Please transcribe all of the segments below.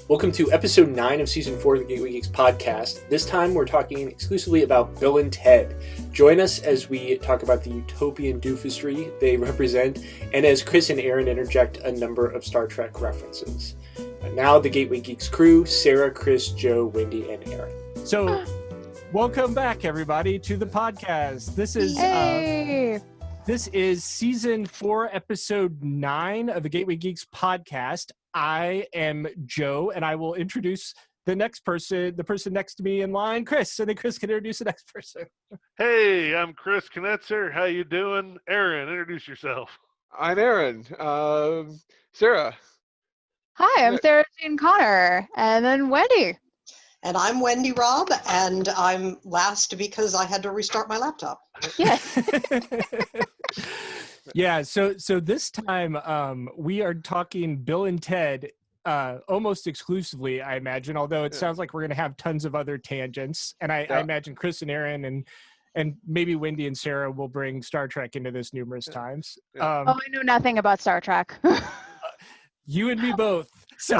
Welcome to episode 9 of season 4 of the Gateway Geeks Podcast. This time we're talking exclusively about Bill and Ted. Join us as we talk about the utopian doofusry they represent, and as Chris and Aaron interject a number of Star Trek references. Now the Gateway Geeks crew, Sarah, Chris, Joe, Wendy, and Aaron. So, welcome back everybody to the podcast. This is season 4, episode 9 of the Gateway Geeks Podcast. I am Joe, and I will introduce the person next to me in line, Chris, and then Chris can introduce the next person. Hey, I'm Chris Knetzer. How you doing? Aaron, introduce yourself. I'm Aaron. Sarah. Hi, I'm Sarah Jean Connor, and then Wendy. And I'm Wendy Robb, and I'm last because I had to restart my laptop. Yes. Yeah, so this time we are talking Bill and Ted almost exclusively, I imagine, although it sounds like we're going to have tons of other tangents. And I imagine Chris and Aaron and maybe Wendy and Sarah will bring Star Trek into this numerous times. I know nothing about Star Trek. You and me both. So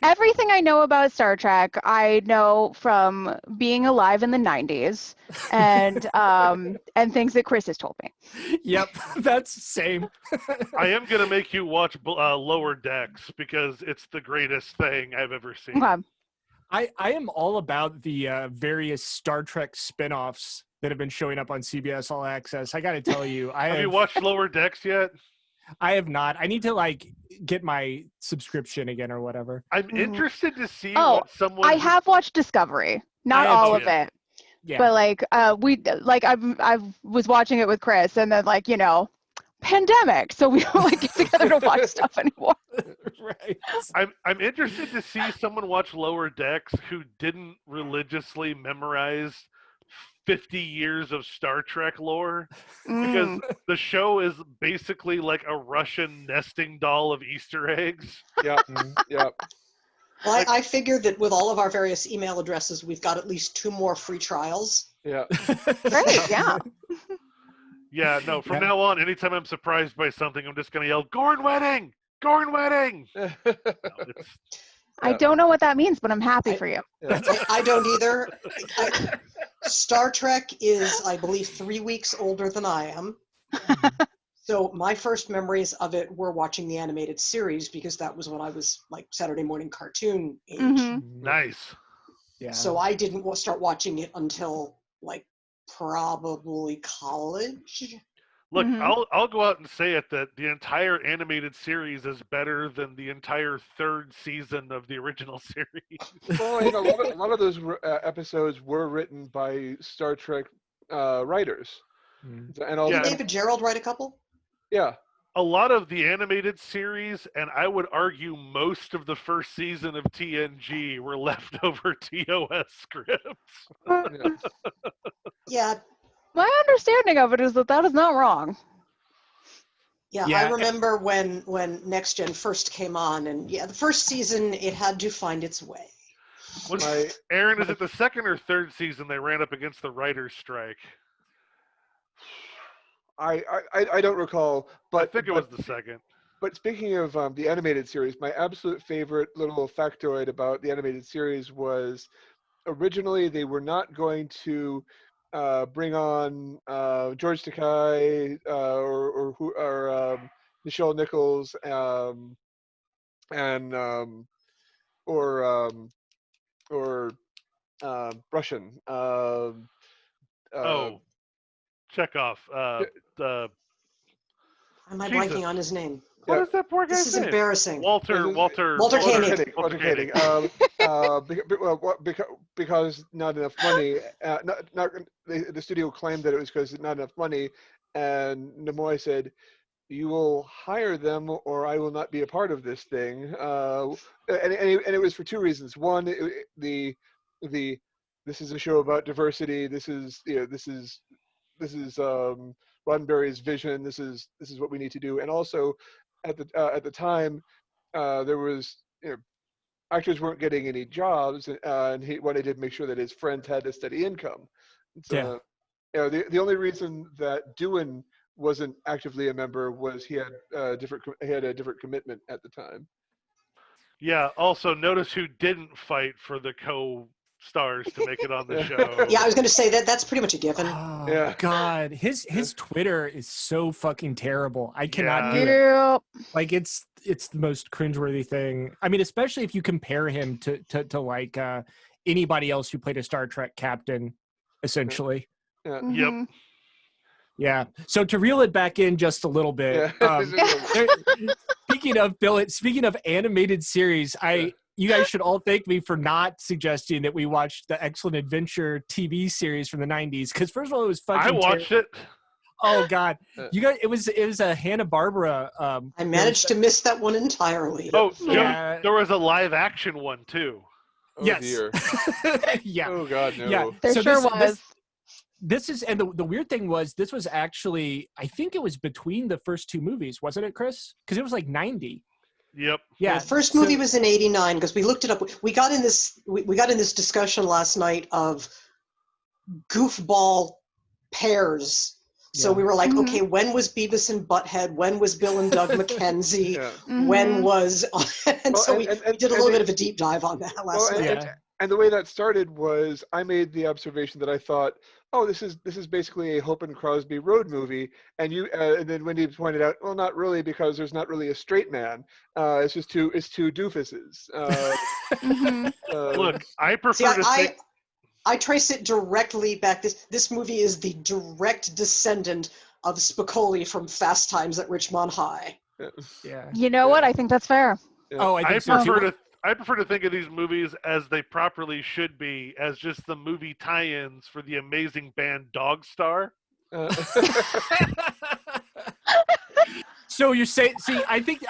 everything I know about Star Trek, I know from being alive in the 90s and things that Chris has told me. Yep, that's the same. I am going to make you watch Lower Decks because it's the greatest thing I've ever seen. Okay. I am all about the various Star Trek spinoffs that have been showing up on CBS All Access. I got to tell you. Have you watched Lower Decks yet? I have not. I need to get my subscriction again or whatever. I'm interested to see what someone. I have watched Discovery, not all of it, yeah. But I was watching it with Chris, and then pandemic, so we don't get together to watch stuff anymore. Right. I'm interested to see someone watch Lower Decks who didn't religiously memorize 50 years of Star Trek lore, because the show is basically like a Russian nesting doll of Easter eggs. Yep. Yep. Well, I figured that with all of our various email addresses, we've got at least 2 more free trials. Yeah. Great, yeah. Yeah, no, from now on, anytime I'm surprised by something, I'm just going to yell, Gorn Wedding! Gorn Wedding! I don't know what that means, but I'm happy for you. I don't either. Star Trek is, I believe, 3 weeks older than I am. So my first memories of it were watching the animated series, because that was when I was Saturday morning cartoon age. Mm-hmm. Nice. Yeah. So I didn't start watching it until probably college. Look, I'll go out and say it that the entire animated series is better than the entire 3rd season of the original series. Well, a lot of those episodes were written by Star Trek writers. And Did David Gerald write a couple? Yeah. A lot of the animated series, and I would argue most of the first season of TNG, were leftover TOS scripts. Yeah. My understanding of it is that is not wrong. Yeah, I remember when Next Gen first came on, and the first season, it had to find its way. Aaron, is it the 2nd or 3rd season they ran up against the writer's strike? I don't recall, but I think it was the 2nd. But speaking of the animated series, my absolute favorite little factoid about the animated series was originally they were not going to bring on George Takei or Nichelle Nichols or Russian. Chekhov. Am I blanking on his name? What is that poor guy's name? This is embarrassing. Walter Koenig. Walter Koenig. Because not enough money. The studio claimed that it was because not enough money, and Nemoy said, "You will hire them, or I will not be a part of this thing." And it was for 2 reasons. One, this is a show about diversity. This is Roddenberry's vision. This is what we need to do. And also, at the time, there was actors weren't getting any jobs, and he wanted to make sure that his friends had a steady income. So, the only reason that Doohan wasn't actively a member was he had a different commitment at the time. Yeah. Also, notice who didn't fight for the co-stars to make it on the show. Yeah, I was going to say that's pretty much a given. Oh, Yeah. God. His Twitter is so fucking terrible. I cannot do it. Yep. Like, it's the most cringeworthy thing. I mean, especially if you compare him to like anybody else who played a Star Trek captain, essentially. Yeah. Mhm. Yeah. So to reel it back in just a little bit, speaking of animated series, you guys should all thank me for not suggesting that we watch the Excellent Adventure TV series from the 90s. Because first of all, it was fucking I watched it. Oh God, you guys! It was a Hanna-Barbara. I managed to miss that one entirely. Oh, Yeah. there was a live action one too. Oh, Yes. dear. Yeah. Oh God, no. Yeah. There So sure was. This is, and the weird thing was, this was actually, I think it was between the first two movies, wasn't it, Chris? Because it was like 90. Yep. Yeah. The first movie was in '89 because we looked it up. We got in this discussion last night of goofball pairs. So Yeah. we were like, Mhm. okay, when was Beavis and Butthead? When was Bill and Doug McKenzie? Yeah. When Mhm. was and Well, so we and did a little bit of a deep dive on that last Well, night. Yeah. and the way that started was I made the observation that I thought, oh, this is basically a Hope and Crosby road movie, and and then Wendy pointed out, well, not really, because there's not really a straight man. It's just two doofuses. Mhm. Look, I See, prefer to think. I trace it directly back. This movie is the direct descendant of Spicoli from Fast Times at Richmond High. Yeah. You know what? I think that's fair. Oh, I I think so too. prefer to think of these movies as they properly should be, as just the movie tie-ins for the amazing band Dogstar. So you're saying? See, I think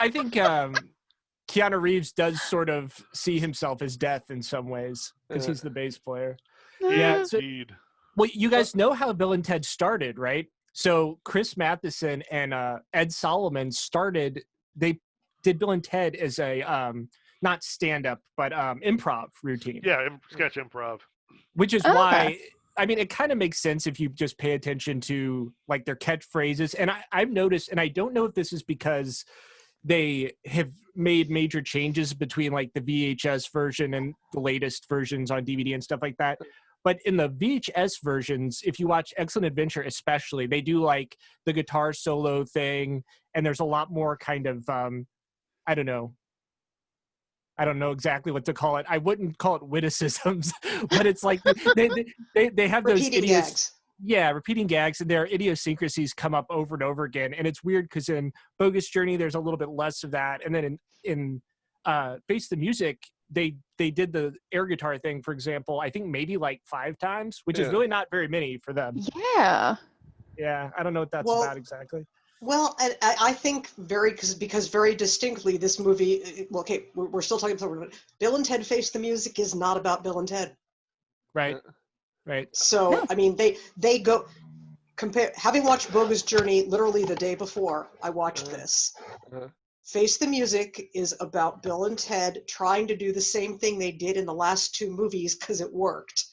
Keanu Reeves does sort of see himself as Death in some ways because he's the bass player. Yeah. So, Indeed. well, you guys know how Bill and Ted started, right? So Chris Matheson and Ed Solomon started. They did Bill and Ted as a not stand-up, but improv routine. Yeah, sketch improv. Which is Okay. why, I mean, it kind of makes sense if you just pay attention to like their catchphrases. And I've noticed, and I don't know if this is because they have made major changes between like the VHS version and the latest versions on DVD and stuff like that. But in the VHS versions, if you watch Excellent Adventure especially, they do like the guitar solo thing, and there's a lot more kind of, I don't know exactly what to call it. I wouldn't call it witticisms, but it's like they have those Repeating gags. Yeah, repeating gags, and their idiosyncrasies come up over and over again. And it's weird because in Bogus Journey, there's a little bit less of that. And then in Face the Music, they did the air guitar thing, for example, I think maybe like 5 times, which is really not very many for them. Yeah. Yeah, I don't know what that's Well, about exactly. Well, and I think because very distinctly this movie. Well, okay, we're still talking about Bill and Ted Face the Music is not about Bill and Ted. Right. Right. So I mean, they go compare. Having watched Bogus Journey literally the day before I watched this, Face the Music is about Bill and Ted trying to do the same thing they did in the last 2 movies because it worked,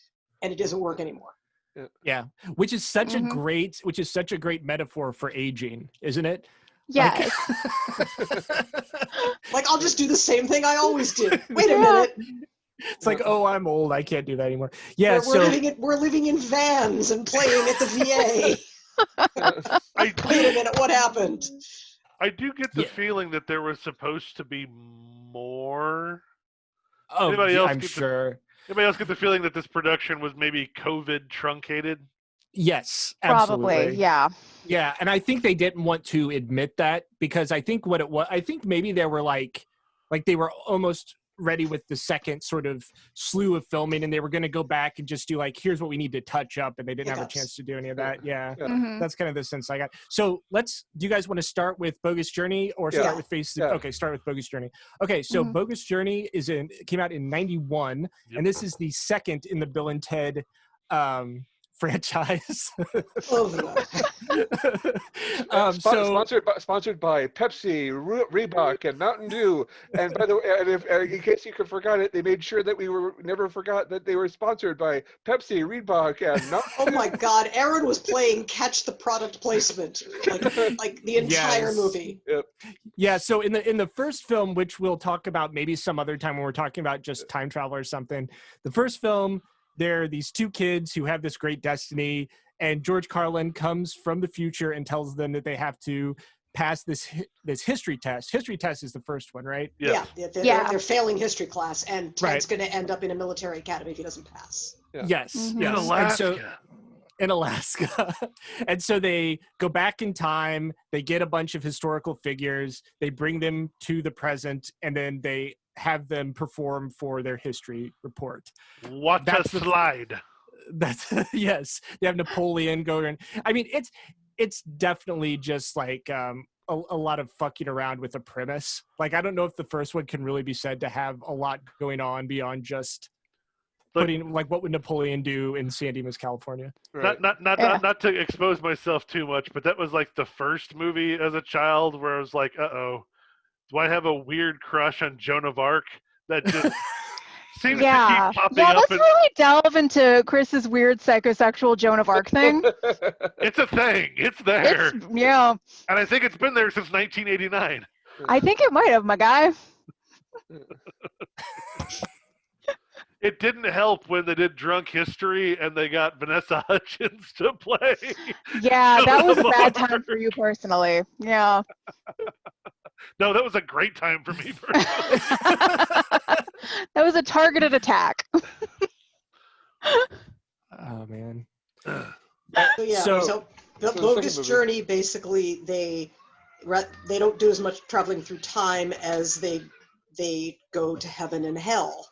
and it doesn't work anymore. Yeah, which is such Mhm. a great metaphor for aging, isn't it? Yes. Like, I'll just do the same thing I always do. Wait a minute. It's like, oh, I'm old, I can't do that anymore. Yeah, We're living in vans and playing at the VA. Wait a minute, what happened? I do get the feeling that there was supposed to be more. Oh, Anybody else I'm get the- sure. Anybody else get the feeling that this production was maybe COVID truncated? Yes, absolutely. Probably. Yeah. Yeah, and I think they didn't want to admit that because I think what it was, I think maybe they were like they were almost ready with the second sort of slew of filming, and they were going to go back and just do like, here's what we need to touch up, and they didn't have a chance to do any of that. Yeah, Mhm. that's kind of the sense I got. So do you guys want to start with Bogus Journey or start with Face? Yeah. Okay, start with Bogus Journey. Okay, so Mhm. Bogus Journey came out in 91, Yep. and this is the second in the Bill and Ted franchise. Oh, yeah. Sponsored by Pepsi, Reebok, and Mountain Dew. And by the way, in case you forgot it, they made sure that we never forgot that they were sponsored by Pepsi, Reebok, and Mountain Dew. Oh my God, Aaron was playing catch the product placement like the entire movie. Yep. Yeah, so in the first film, which we'll talk about maybe some other time when we're talking about just time travel or something, the first film, there are these two kids who have this great destiny, and George Carlin comes from the future and tells them that they have to pass this history test. History test is the first one, right? Yeah, they're failing history class, and Ted's going to end up in a military academy if he doesn't pass. Yeah. Yes, Mm-hmm. yes. In Alaska. In Alaska. And so they go back in time, they get a bunch of historical figures, they bring them to the present, and then they have them perform for their history report. What a slide. That's yes. They have Napoleon go in. I mean, it's definitely just like a lot of fucking around with the premise. Like, I don't know if the first one can really be said to have a lot going on beyond just putting, like, what would Napoleon do in San Dimas, California? Right. Not to expose myself too much, but that was like the first movie as a child where I was like, uh-oh, do I have a weird crush on Joan of Arc that just seems to keep popping up? Let's really delve into Chris's weird psychosexual Joan of Arc thing. It's a thing. It's there. Yeah. And I think it's been there since 1989. I think it might have, my guy. It didn't help when they did Drunk History and they got Vanessa Hudgens to play. Yeah, that was a Joan bad of time Arc. for you personally. Yeah. No, that was a great time for me personally. That was a targeted attack. Oh, man. So Bogus Journey, basically, they don't do as much traveling through time as they go to heaven and hell.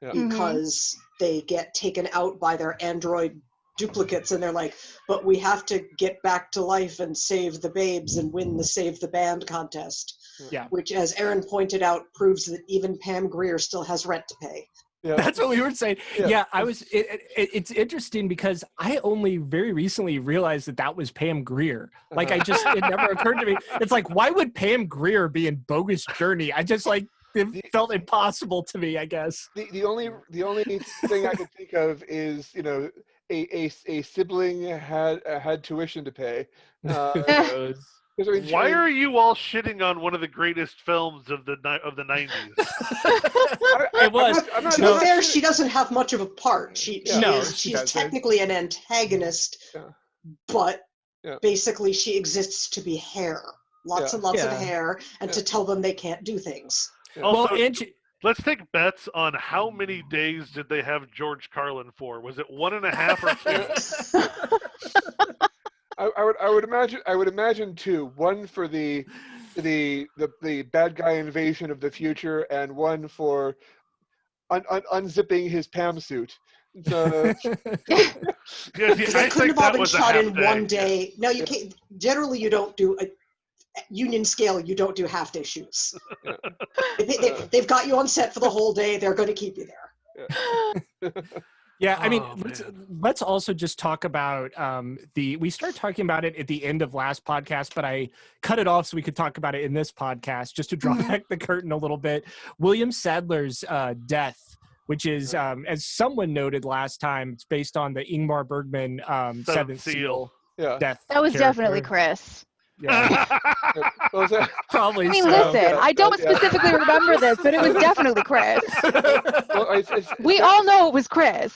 Yeah. Because they get taken out by their android duplicates, and they're like, but we have to get back to life and save the babes and win the Save the Band contest. Yeah. Which, as Aaron pointed out, proves that even Pam Grier still has rent to pay. Yeah. That's what we were saying. Yeah. Yeah, it's interesting because I only very recently realized that was Pam Grier. Like, it never occurred to me. It's like, why would Pam Grier be in Bogus Journey? I just it felt impossible to me, I guess. The only thing I could think of is, a sibling had tuition to pay. Why are you all shitting on one of the greatest films of the 90s? It was. To be fair, she doesn't have much of a part. She's doesn't. technically an antagonist, but basically she exists to be hair. Lots and lots of hair, and to tell them they can't do things. Also, let's take bets on how many days did they have George Carlin for? Was it 1.5 or 2? I would imagine two. One for the bad guy invasion of the future, and one for unzipping his Pam suit. So, They couldn't have all been shot in one day. No, you can't. Generally, you don't do a union scale. You don't do half-day shoots. They've got you on set for the whole day. They're going to keep you there. Yeah, I mean, let's also just talk about we started talking about it at the end of last podcast, but I cut it off so we could talk about it in this podcast, just to draw back the curtain a little bit. William Sadler's death, which is, as someone noted last time, it's based on the Ingmar Bergman Seventh Seal death. That was character. definitely Chris. Yeah. Probably. I mean, so. listen, I don't specifically remember this, but it was definitely Chris. We all know it was Chris.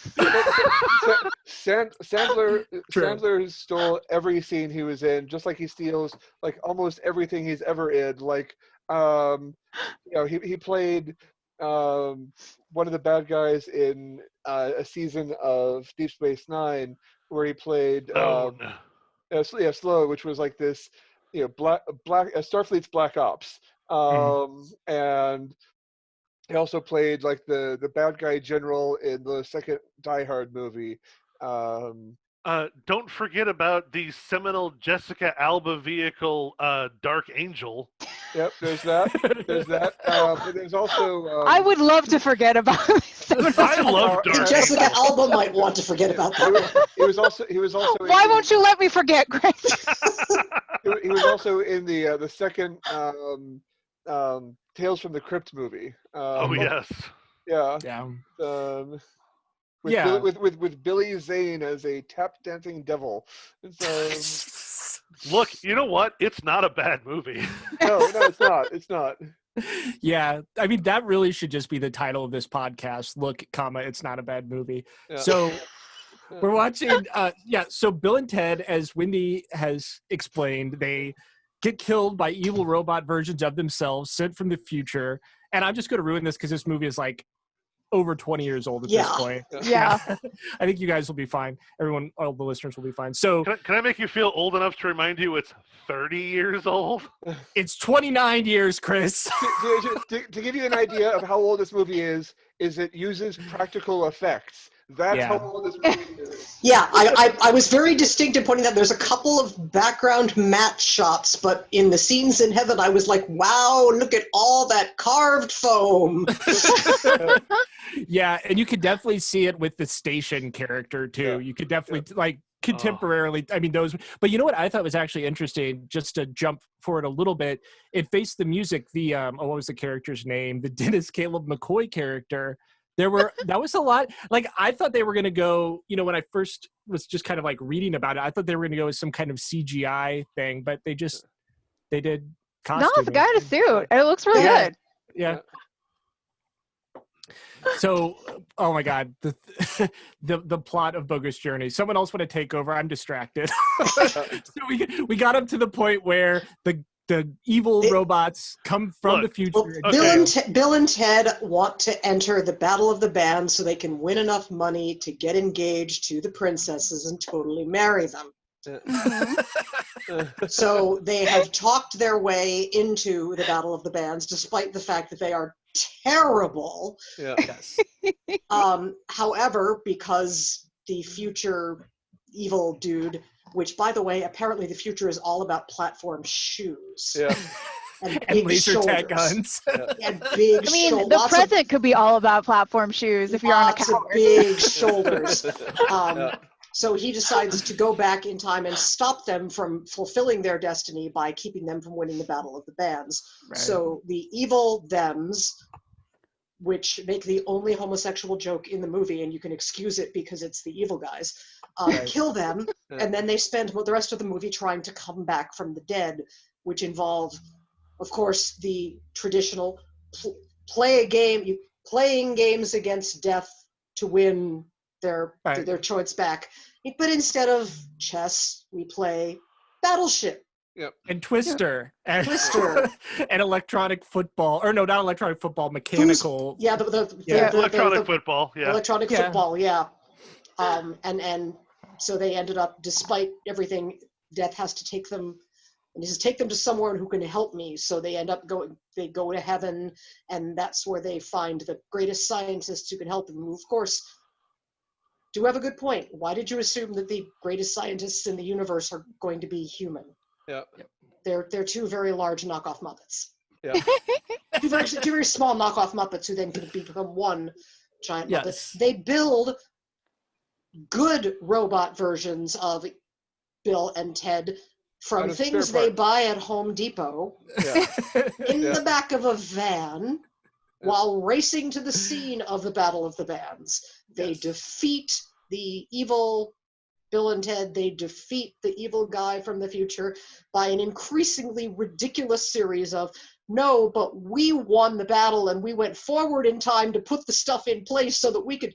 Sandler stole every scene he was in, just like he steals like almost everything he's ever in. Like, he played one of the bad guys in a season of Deep Space Nine, where he played Slow, which was like this, black Starfleet's Black Ops, and he also played like the bad guy general in the second Die Hard movie. Don't forget about the seminal Jessica Alba vehicle, Dark Angel. Yep, there's that. There's that. But there's also. I would love to forget about I love Dark. Jessica Alba might want to forget about that. He was also. Why won't you let me forget, Grace? He was also in the second Tales from the Crypt movie. Oh yes. Yeah. Yeah. With Billy Zane as a tap dancing devil. Look, you know what? It's not a bad movie. No, it's not. It's not. Yeah, I mean that really should just be the title of this podcast. Look, it's not a bad movie. Yeah. So we're watching. So Bill and Ted, as Wendy has explained, they get killed by evil robot versions of themselves sent from the future. And I'm just going to ruin this because this movie is like over 20 years old at this point. Yeah. I think you guys will be fine. All the listeners will be fine. So can I make you feel old enough to remind you it's 30 years old? It's 29 years, Chris. To give you an idea of how old this movie is it uses practical effects. That's how old this movie is. Yeah, I was very distinct in pointing out there's a couple of background matte shots, but in the scenes in heaven, I was like, wow, look at all that carved foam. Yeah, and you could definitely see it with the station character, too. Yeah. You could definitely, like, contemporarily, I mean, those. But you know what I thought was actually interesting, just to jump forward a little bit, it faced the music, what was the character's name? The Dennis Caleb McCoy character. That was a lot. Like, I thought they were going to go, when I first was just kind of like reading about it, I thought they were going to go with some kind of CGI thing, but they did costume. No, it's a guy in a suit. It looks really good. Yeah. So, oh my God, the plot of Bogus Journey. Someone else want to take over? I'm distracted. So we got up to the point where the evil robots come from the future. Well, Bill and Ted want to enter the Battle of the Bands so they can win enough money to get engaged to the princesses and totally marry them. So they have talked their way into the Battle of the Bands, despite the fact that they are terrible. Yeah. Yes. However, because the future evil dude, which, by the way, apparently the future is all about platform shoes. Yeah. And laser tag guns. And big shoulders. I mean, the present could be all about platform shoes if you're on a coward. Lots of big shoulders. So he decides to go back in time and stop them from fulfilling their destiny by keeping them from winning the Battle of the Bands. Right. So the evil thems, which make the only homosexual joke in the movie, and you can excuse it because it's the evil guys, kill them, and then they spend the rest of the movie trying to come back from the dead, which involve, of course, the traditional playing games against death to win their choice back. But instead of chess, we play Battleship. Yep. And Twister. And electronic football. Or no, not electronic football, mechanical. Electronic football, yeah. Electronic football, yeah. And so they ended up, despite everything, Death has to take them, and he says, take them to someone who can help me. So they they go to heaven, and that's where they find the greatest scientists who can help them. And of course, do have a good point. Why did you assume that the greatest scientists in the universe are going to be human? Yeah. They're two very large knockoff Muppets. Yeah. two very small knockoff Muppets who then could become one giant Muppet. Yes. They build good robot versions of Bill and Ted from things they buy at Home Depot in the back of a van while racing to the scene of the Battle of the Bands. They defeat the evil Bill and Ted. They defeat the evil guy from the future by an increasingly ridiculous series of, no, but we won the battle and we went forward in time to put the stuff in place so that we could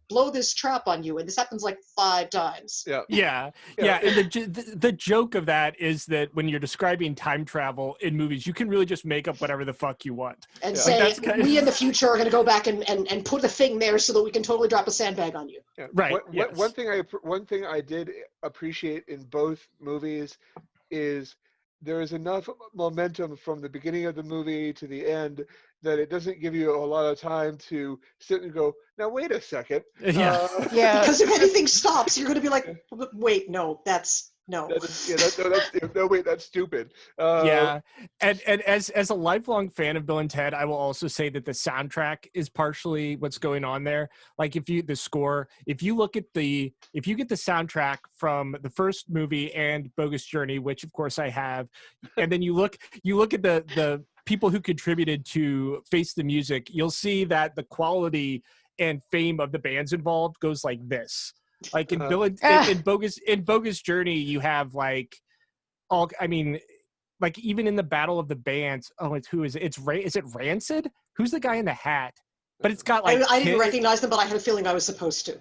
blow this trap on you. And this happens like 5 times. Yeah. And the joke of that is that when you're describing time travel in movies, you can really just make up whatever the fuck you want. And say, we in the future are going to go back and put a thing there so that we can totally drop a sandbag on you. Yeah. Right. One thing I did appreciate in both movies is there is enough momentum from the beginning of the movie to the end that it doesn't give you a lot of time to sit and go, now wait a second. Because if anything stops, you're going to be like, wait, no, that's No. That's stupid. Yeah, and as a lifelong fan of Bill and Ted, I will also say that the soundtrack is partially what's going on there. Like if you get the soundtrack from the first movie and Bogus Journey, which of course I have, and then you look at the people who contributed to Face the Music, you'll see that the quality and fame of the bands involved goes like this. Like in Bogus Journey, you have like all. I mean, like even in the Battle of the Bands. Oh, is it Rancid? Who's the guy in the hat? But it's got like I didn't recognize them, but I had a feeling I was supposed to.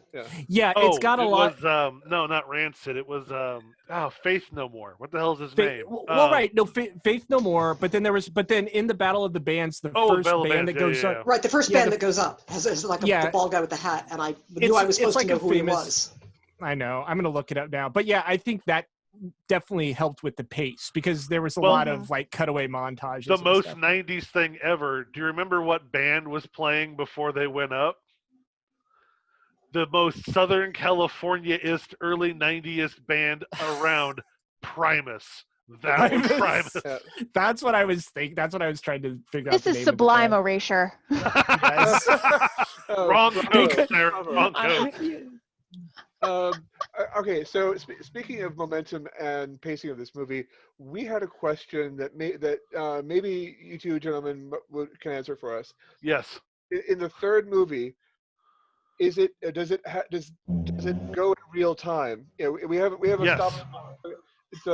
Yeah, it's got a lot. No, not Rancid. It was Faith No More. What the hell is his name? Well, right, no, Faith No More. But then in the Battle of the Bands, the first band that goes up. Right, the first band that goes up has like the bald guy with the hat, and I knew I was supposed to know who he was. I know. I'm gonna look it up now. But yeah, I think that definitely helped with the pace because there was a lot of like cutaway montages. The most 90s thing ever. Do you remember what band was playing before they went up? The most Southern California-ist early 90s band around, Primus. That was Primus. That's what I was thinking. That's what I was trying to figure out. This is sublime erasure. Wrong coast, Sarah. Wrong coast. Okay, so speaking of momentum and pacing of this movie, we had a question that maybe you two gentlemen can answer for us. Yes. In the third movie, does it go in real time? We have a stop.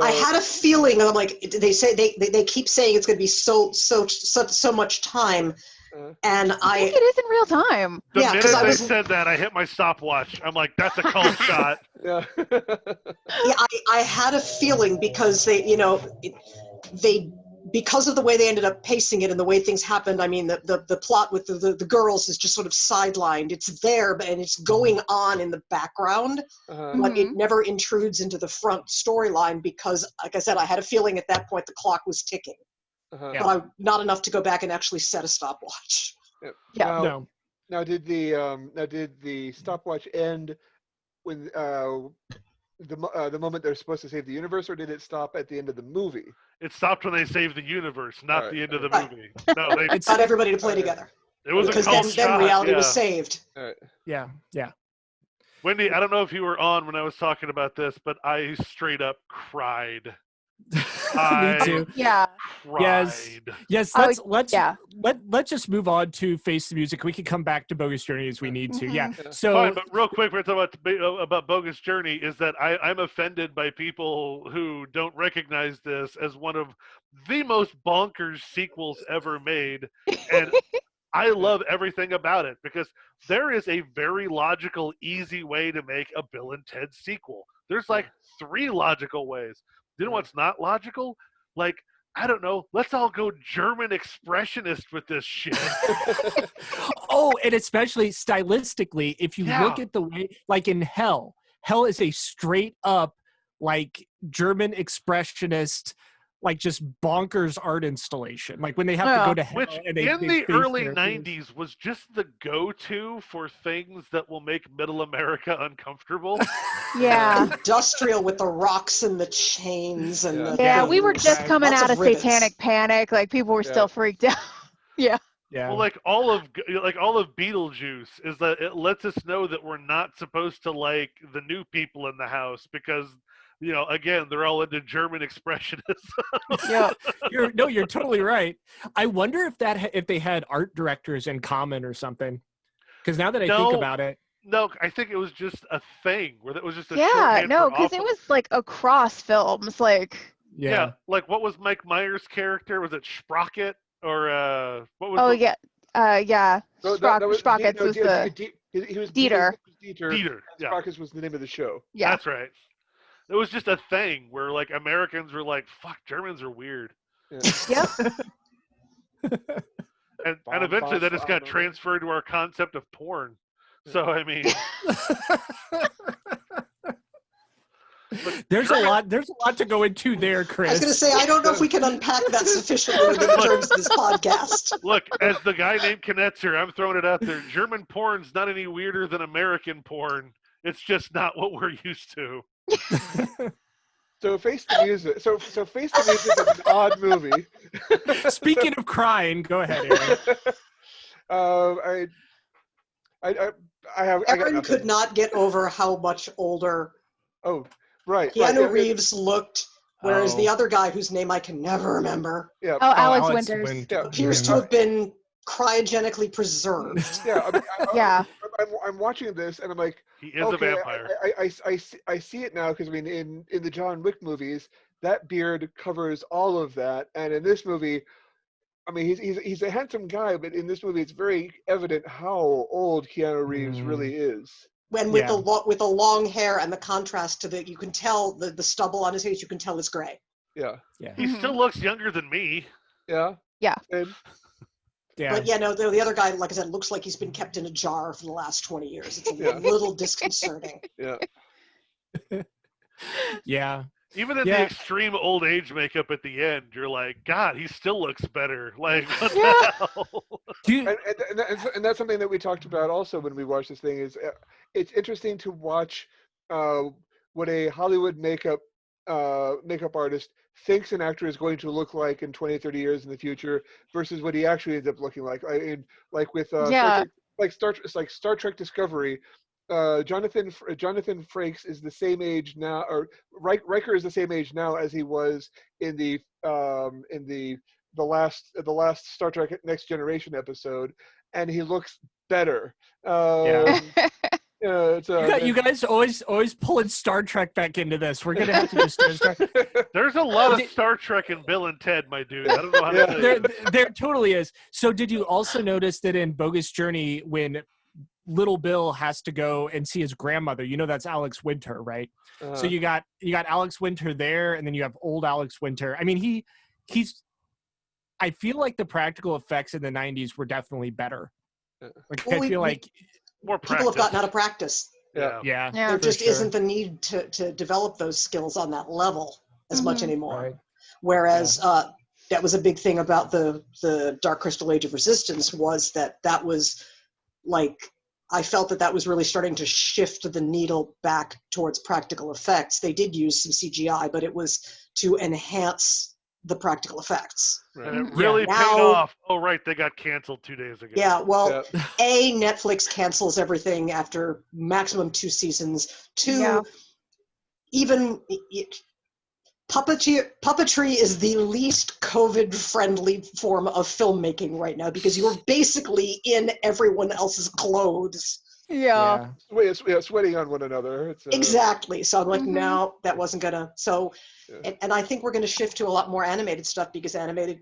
I had a feeling. I'm like, they keep saying it's going to be so much time. And I think it is in real time. The minute they said that, I hit my stopwatch. I'm like, that's a call shot. Yeah. I had a feeling because because of the way they ended up pacing it and the way things happened. I mean, the plot with the girls is just sort of sidelined. It's there, and it's going on in the background, but it never intrudes into the front storyline because, like I said, I had a feeling at that point the clock was ticking. But not enough to go back and actually set a stopwatch. Now, did the stopwatch end when the moment they're supposed to save the universe, or did it stop at the end of the movie? It stopped when they saved the universe, not the end of the movie. No, they got everybody to play together. It was because then reality was saved. Yeah. Wendy, I don't know if you were on when I was talking about this, but I straight up cried. Me too. Yeah. Cried. Yes. Let's just move on to Face the Music. We can come back to Bogus Journey as we need to. Yeah. So, fine, but real quick, we're talking about Bogus Journey. Is that I'm offended by people who don't recognize this as one of the most bonkers sequels ever made, and I love everything about it because there is a very logical, easy way to make a Bill and Ted sequel. There's like 3 logical ways. You know what's not logical? Like, I don't know, let's all go German expressionist with this shit. Oh, and especially stylistically, if you look at the way, like in Hell is a straight up, like, German expressionist, like just bonkers art installation. Like when they have to go to hell. Which and in the early 90s was just the go-to for things that will make middle America uncomfortable. Yeah. Industrial with the rocks and the chains and we were just coming out of Satanic Panic. Like people were still freaked out. Yeah. Well, like all of Beetlejuice is that it lets us know that we're not supposed to like the new people in the house because again, they're all into German expressionism. Yeah, you're totally right. I wonder if they had art directors in common or something. Because now that I think about it, no, I think it was just a thing where it was just a because it was like across films, like like what was Mike Myers' character? Was it Sprocket or what was? Oh Sprockets was the Dieter. Dieter. Sprockets was the name of the show. Yeah, that's right. It was just a thing where like Americans were like, "Fuck, Germans are weird." Yep. and eventually that just got transferred to our concept of porn. So I mean, there's a lot to go into there, Chris. I was going to say I don't know if we can unpack that sufficiently within the terms of this podcast. Look, as the guy named Knetzer, I'm throwing it out there. German porn's not any weirder than American porn. It's just not what we're used to. So Face the Music. So Face the Music is an odd movie. Speaking of crying, go ahead, Aaron. Aaron could not get over how much older Keanu Reeves looked, whereas the other guy, whose name I can never remember, Alex Winters, appears to have been cryogenically preserved. I'm watching this and I'm like, he is a vampire. I see it now because I mean in the John Wick movies that beard covers all of that, and in this movie, I mean he's a handsome guy, but in this movie it's very evident how old Keanu Reeves really is. When with the long hair and the contrast to you can tell the stubble on his face, you can tell it's gray. Yeah. He still looks younger than me. Yeah. And, But the other guy, like I said, looks like he's been kept in a jar for the last 20 years. It's a little disconcerting. Yeah. Even in the extreme old age makeup at the end, you're like, God, he still looks better. Like, what the hell? And that's something that we talked about also when we watched this thing. Is it's interesting to watch what a Hollywood makeup artist thinks an actor is going to look like in 20, 30 years in the future versus what he actually ends up looking like. Like with Star Trek Discovery, Jonathan Frakes is the same age now, or Riker is the same age now as he was in the last Star Trek Next Generation episode, and he looks better. You guys always pulling Star Trek back into this. We're gonna have to just There's a lot of Star Trek in Bill and Ted, my dude. I don't know how to tell you. There totally is. So did you also notice that in Bogus Journey, when little Bill has to go and see his grandmother, that's Alex Winter, right? So you got Alex Winter there, and then you have old Alex Winter. I mean, he's. I feel like the practical effects in the 90s were definitely better. Like, I feel like more people have gotten out of practice. Yeah. There just isn't the need to develop those skills on that level as much anymore. Right. Whereas that was a big thing about the Dark Crystal Age of Resistance, was that was like, I felt that was really starting to shift the needle back towards practical effects. They did use some CGI, but it was to enhance the practical effects. And it really paid off. Oh, right, they got canceled 2 days ago. Yeah, well, Netflix cancels everything after maximum 2 seasons. Even puppetry is the least COVID-friendly form of filmmaking right now, because you're basically in everyone else's clothes. Sweating on one another. Exactly. So I'm like, no, that wasn't gonna. So, and I think we're going to shift to a lot more animated stuff, because the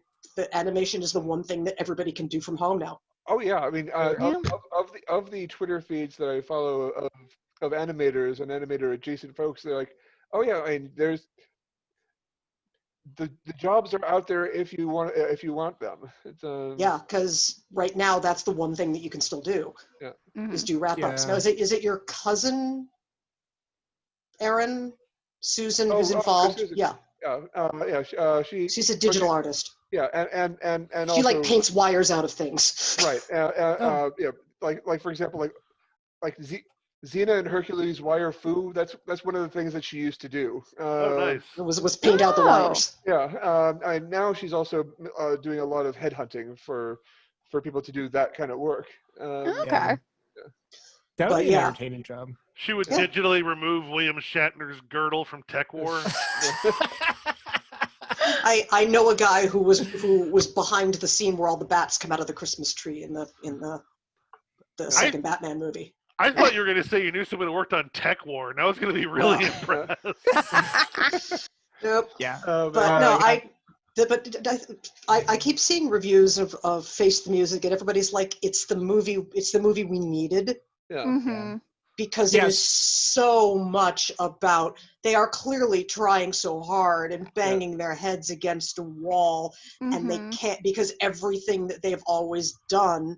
animation is the one thing that everybody can do from home now. Oh yeah, I mean, of the Twitter feeds that I follow of animators and animator adjacent folks, they're like, oh yeah, I mean, there's the jobs are out there if you want them. It's because right now that's the one thing that you can still do. Is do wrap-ups. Now, is it your cousin, Aaron, Susan, who's involved? Susan. She's a digital artist. Yeah, and she also paints wires out of things. Right. Like for example, like Xena and Hercules wire foo. That's one of the things that she used to do. Nice. It was paint out the wires. Yeah. And now she's also doing a lot of headhunting for people to do that kind of work. Okay. That would be an entertaining job. She would digitally remove William Shatner's girdle from Tech War. I know a guy who was behind the scene where all the bats come out of the Christmas tree in the second Batman movie. I thought you were going to say you knew someone who worked on Tech War, and I was going to be really impressed. Nope. Yeah. But no, I keep seeing reviews of Face the Music, and everybody's like, it's the movie we needed. Yeah. Because it is so much about, they are clearly trying so hard and banging their heads against a wall, and they can't, because everything that they've always done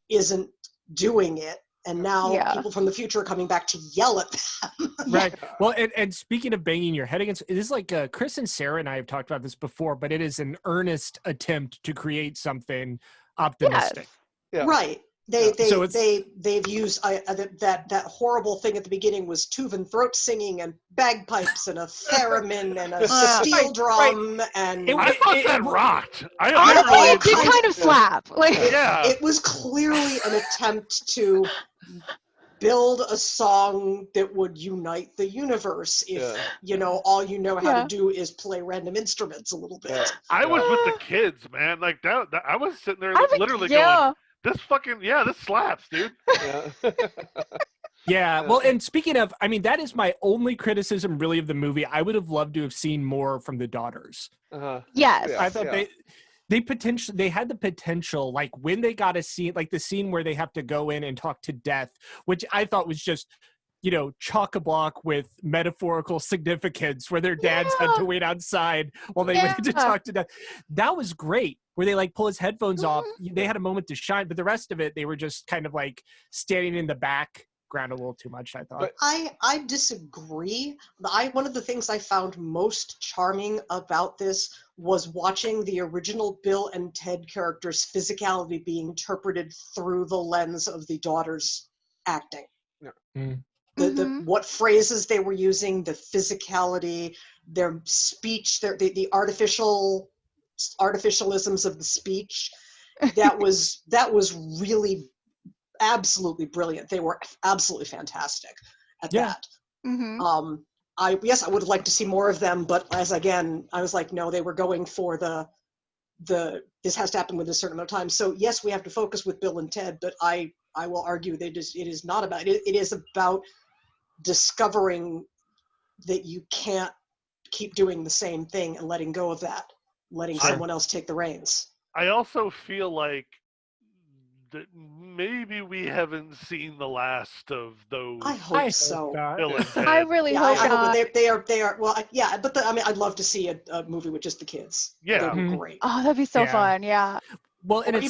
isn't doing it. And now people from the future are coming back to yell at them. Right. Well, and speaking of banging your head against, it is like Chris and Sarah and I have talked about this before, but it is an earnest attempt to create something optimistic. Yeah. Right. They've used that horrible thing at the beginning was Tuvan throat singing and bagpipes and a theremin and a steel drum and I thought that rocked. Honestly, it did kind of slap. It was clearly an attempt to build a song that would unite the universe if all you know how to do is play random instruments a little bit. I was with the kids, man. Like that I was sitting there literally going, this slaps, dude. Yeah, well, and speaking of, I mean, that is my only criticism really of the movie. I would have loved to have seen more from the daughters. Yes. I thought they had the potential, like when they got a scene, like the scene where they have to go in and talk to Death, which I thought was just, chock-a-block with metaphorical significance, where their dads had to wait outside while they went to talk to Death. That was great, where they like pull his headphones off. They had a moment to shine, but the rest of it, they were just kind of like standing in the background a little too much, I thought. But I disagree. One of the things I found most charming about this was watching the original Bill and Ted characters' physicality being interpreted through the lens of the daughter's acting. What phrases they were using, the physicality, their speech, the artificialisms of the speech. That was really absolutely brilliant. They were absolutely fantastic at that. I would have liked to see more of them, but I was like, no, they were going for the this has to happen within a certain amount of time. So yes, we have to focus with Bill and Ted, but I will argue that it is not about it. It is about discovering that you can't keep doing the same thing and letting go of that, letting someone else take the reins. I also feel like that maybe we haven't seen the last of those. I hope so. Bill and Ted. I really hope not. They are. Well, but I'd love to see a movie with just the kids. Yeah, that'd be great. Oh, that'd be so fun. Yeah. Well, and that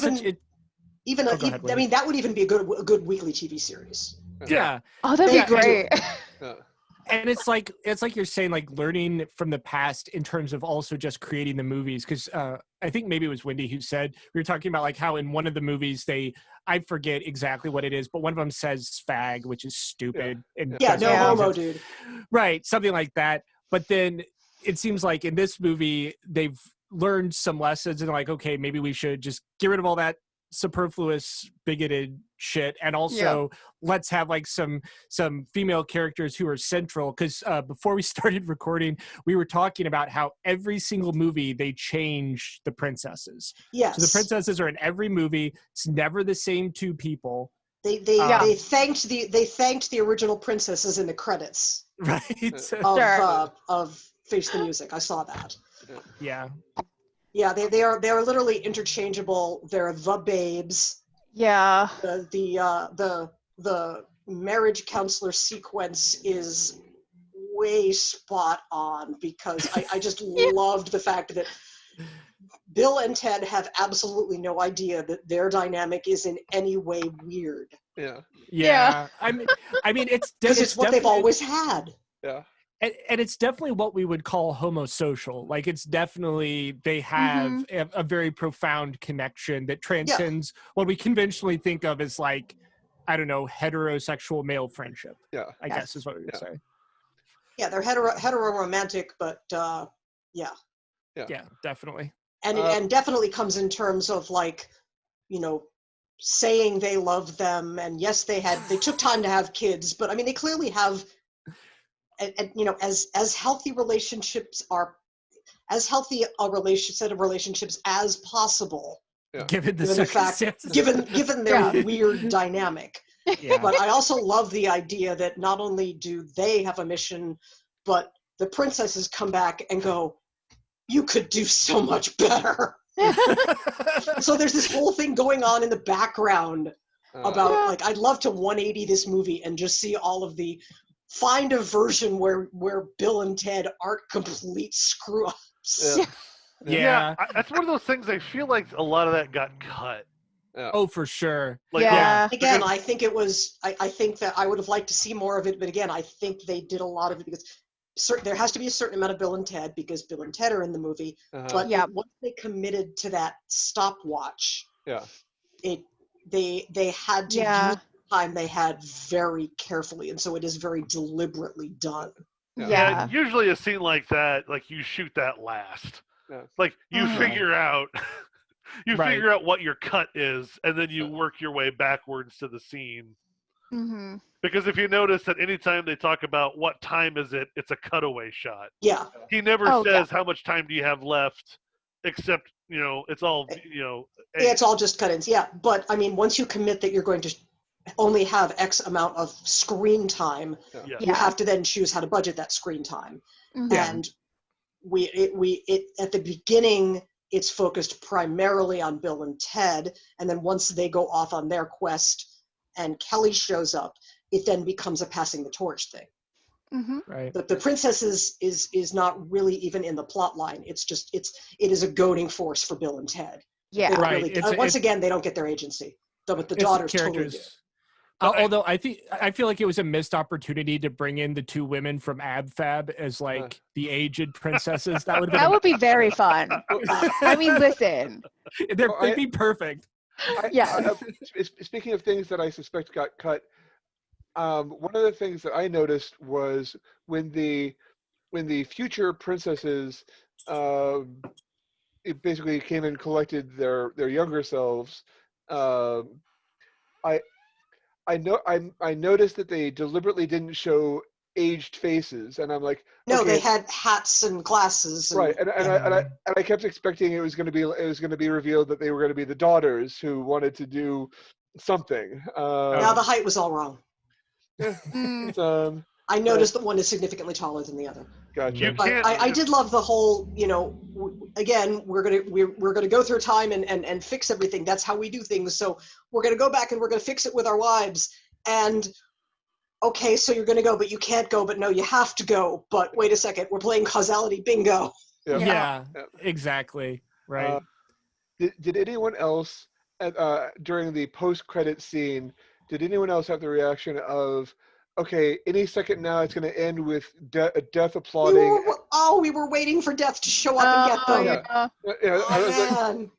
would even be a good weekly TV series. Yeah. Oh, that'd be great. And it's like you're saying, like learning from the past in terms of also just creating the movies. Because I think maybe it was Wendy who said, we were talking about like how in one of the movies I forget exactly what it is, but one of them says fag, which is stupid. No homo, dude. Right, something like that. But then it seems like in this movie they've learned some lessons and like, okay, maybe we should just get rid of all that superfluous bigoted shit, and also let's have like some female characters who are central, because before we started recording we were talking about how every single movie they change the princesses. So the princesses are in every movie. It's never the same two people. They thanked the original princesses in the credits, right? Of Face the Music. I saw that. Yeah, they are literally interchangeable. They're the babes. Yeah. The marriage counselor sequence is way spot on, because I just loved the fact that Bill and Ted have absolutely no idea that their dynamic is in any way weird. Yeah. I mean, it's because it's what they've always had. Yeah. And it's definitely what we would call homosocial. Like, it's definitely, they have a very profound connection that transcends what we conventionally think of as, like, I don't know, heterosexual male friendship. Yeah. I guess is what we would say. Yeah, they're hetero-romantic, but yeah, definitely. And definitely comes in terms of, like, saying they love them. And yes, they took time to have kids, but I mean, they clearly have. And as healthy relationships are, as healthy a set of relationships as possible, given the fact, given their weird dynamic. But I also love the idea that not only do they have a mission, but the princesses come back and go, "You could do so much better." So there's this whole thing going on in the background about like, I'd love to 180 this movie and just see all of find a version where Bill and Ted aren't complete screw-ups. Yeah. That's one of those things, I feel like a lot of that got cut. Oh, for sure. Like, Again, I think it was, I think that I would have liked to see more of it, but again, I think they did a lot of it because there has to be a certain amount of Bill and Ted because Bill and Ted are in the movie. But once they committed to that stopwatch, they had to use the time they had very carefully, and so it is very deliberately done. Yeah. And usually a scene like that, like you shoot that last. Yeah. Like you Mhm. figure out Right. figure out what your cut is, and then you work your way backwards to the scene. Mm-hmm. Because if you notice that anytime they talk about what time is it, it's a cutaway shot. Yeah. He never Oh, says how much time do you have left, except, it's all, It's all just cut-ins, yeah. But, I mean, once you commit that you're going to only have X amount of screen time, Yeah. you have to then choose how to budget that screen time. Mm-hmm. And we at the beginning, it's focused primarily on Bill and Ted, and then once they go off on their quest and Kelly shows up, it then becomes a passing the torch thing. Mm-hmm. Right. The princess is not really even in the plot line. It is a goading force for Bill and Ted. Yeah. They don't Right. really, once again, they don't get their agency. But the It's daughters totally do. characters. Although I feel like it was a missed opportunity to bring in the two women from Ab Fab as like the aged princesses. That would be very fun. I mean, listen. they'd be perfect. Speaking of things that I suspect got cut, one of the things that I noticed was when the future princesses it basically came and collected their younger selves. I noticed that they deliberately didn't show aged faces, and I'm like, no, okay. They had hats and glasses. Right, and I kept expecting it was going to be revealed that they were going to be the daughters who wanted to do something. Now the height was all wrong. Yeah. I noticed that one is significantly taller than the other. Gotcha. But I did love the whole, again, we're gonna go through time and fix everything. That's how we do things. So we're gonna go back and we're gonna fix it with our wives. And okay, so you're gonna go, but you can't go. But no, you have to go. But wait a second, we're playing causality bingo. Yeah, exactly. Right. Did anyone else during the post-credit scene? Did anyone else have the reaction of, okay, any second now it's going to end with death applauding? We were waiting for death to show up and get them.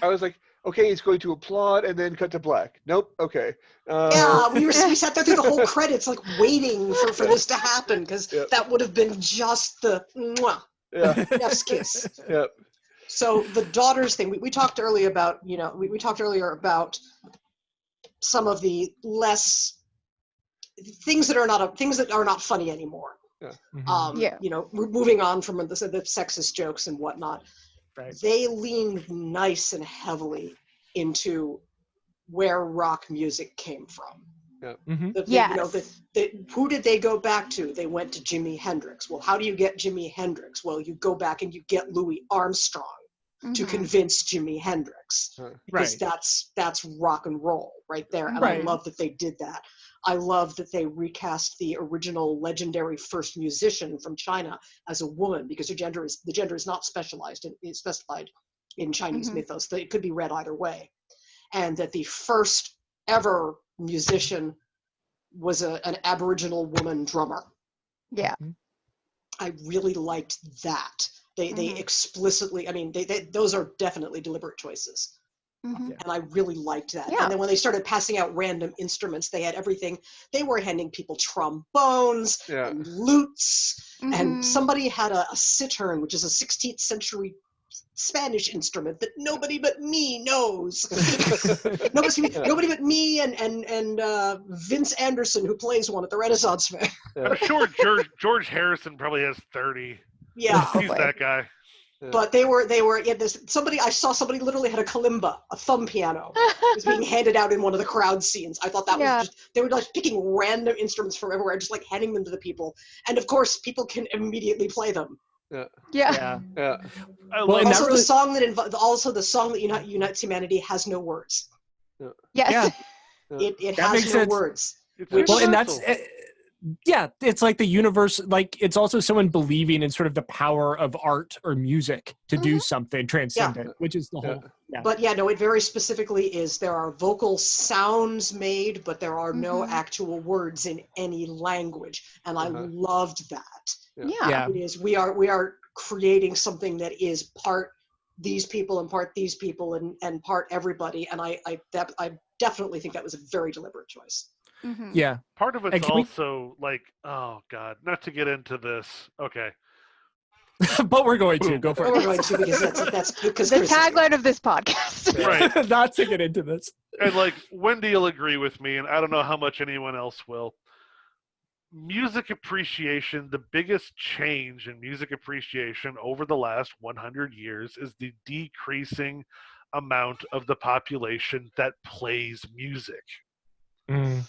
I was like, okay, he's going to applaud and then cut to black. Nope. Okay. We sat there through the whole credits, like waiting for this to happen, because that would have been just the chef's kiss. Yep. So the daughters thing, we talked earlier about, we talked earlier about some of the less things that are not funny anymore. Yeah. We're moving on from the sexist jokes and whatnot. Right. They leaned nice and heavily into where rock music came from. Yeah. Mm-hmm. Who did they go back to? They went to Jimi Hendrix. Well, how do you get Jimi Hendrix? Well, you go back and you get Louis Armstrong to convince Jimi Hendrix, because that's rock and roll right there. And I love that they did that. I love that they recast the original legendary first musician from China as a woman, because the gender is not specified in Chinese mythos. It could be read either way. And that the first ever musician was an Aboriginal woman drummer. Yeah. I really liked that. They explicitly, those are definitely deliberate choices. Mm-hmm. And I really liked that. Yeah. And then when they started passing out random instruments, they had everything. They were handing people trombones and lutes, and somebody had a cittern, which is a 16th century Spanish instrument that nobody but me knows. nobody but me and Vince Anderson, who plays one at the Renaissance Fair. I'm sure George Harrison probably has 30. Yeah, he's that guy. But they were I saw somebody literally had a kalimba, a thumb piano, was being handed out in one of the crowd scenes. I thought that was they were like picking random instruments from everywhere, just like handing them to the people. And of course, people can immediately play them. Yeah. Also, the song that unites humanity has no words. Yes. It has no words. And that's it's like the universe, like it's also someone believing in sort of the power of art or music to do something transcendent, which is the whole. But it very specifically is, there are vocal sounds made, but there are no actual words in any language, and I loved that. It is, we are creating something that is part these people and part these people and part everybody. And I definitely think that was a very deliberate choice. Mhm. Yeah. Part of it's And can we- also like, oh God, not to get into this. Okay. But we're going to go for We're it. going to, because that's because The Chris is here. tagline of this podcast. Right. Not to get into this. And like Wendy will agree with me, and I don't know how much anyone else will. Music appreciation, the biggest change in music appreciation over the last 100 years is the decreasing amount of the population that plays music. Mm.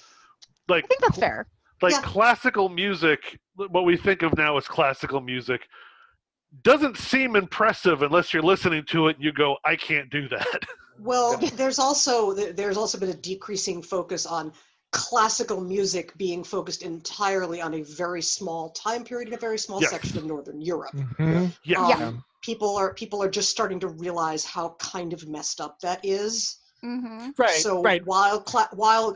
Like I think that's fair. like Yeah. classical music, what we think of now as classical music, doesn't seem impressive unless you're listening to it and you go, I can't do that. Well, there's also been a decreasing focus on classical music being focused entirely on a very small time period in a very small Yes. section of Northern Europe. Mhm. Yeah. Yeah. People are just starting to realize how kind of messed up that is. Mm-hmm. Right. So right. while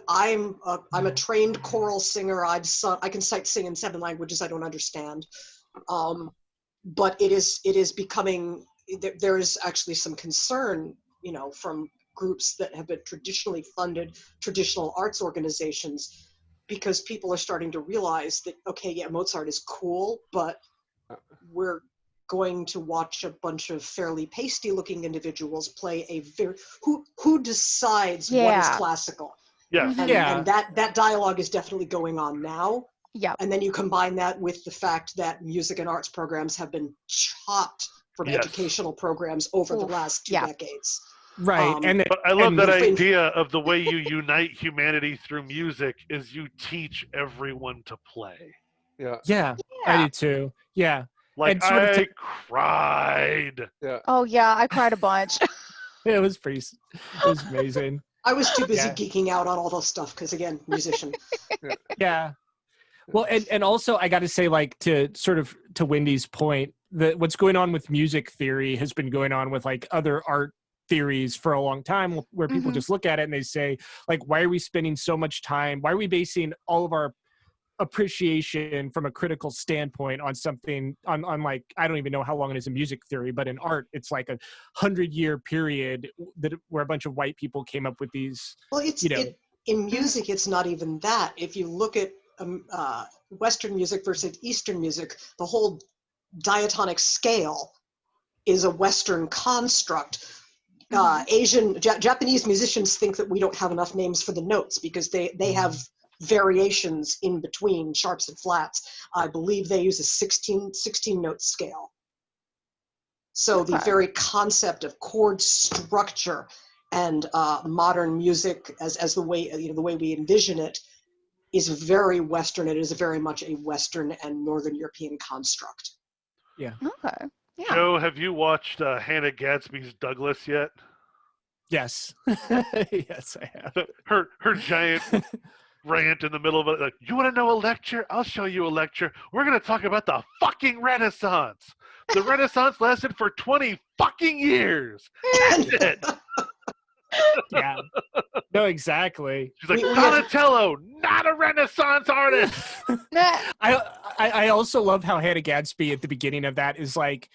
I'm a trained choral singer, I can sing in 7 languages I don't understand. But it is becoming, there is actually some concern, from groups that have been traditionally funded, traditional arts organizations, because people are starting to realize that, okay, yeah, Mozart is cool, but we're going to watch a bunch of fairly pasty looking individuals play a very, who decides what is Yeah. classical? Yeah. Mhm. And, Yeah. and that dialogue is definitely going on now. Yep. And then you combine that with the fact that music and arts programs have been chopped from Yes. educational programs over the Oof, last 2 yeah. decades. Right. And But I love and that if- idea of the way you unite humanity through music is you teach everyone to play. Yeah. yeah, I do too. Yeah. Like And sort of I cried. Oh yeah, I cried a bunch. It was amazing. I was too busy Yeah. geeking out on all those stuff because, again, musician. Yeah. Well, and also I got to say, like, to Wendy's point, that what's going on with music theory has been going on with like other art theories for a long time, where people Mhm. just look at it and they say, like, why are we spending so much time? Why are we basing all of our appreciation from a critical standpoint on something on like, I don't even know how long it is in music theory, but in art it's like 100-year period where a bunch of white people came up with these. Well, know. in music, it's not even that. If you look at Western music versus Eastern music, the whole diatonic scale is a Western construct. Japanese musicians think that we don't have enough names for the notes because they have variations in between sharps and flats. I believe they use a 16 note scale. So the Okay. very concept of chord structure and modern music as the way we envision it is very Western. It is very much a Western and Northern European construct. Okay. Yeah. Joe, have you watched Hannah Gadsby's Douglas yet? Yes. Yes, I have. Her giant rant in the middle of it, like, you want to know a lecture? I'll show you a lecture. We're going to talk about the fucking Renaissance. The Renaissance lasted for 20 fucking years. That's it. Yeah. No, exactly. She's like, We have- Donatello, not a Renaissance artist. Nah. I also love how Hannah Gadsby at the beginning of that is like,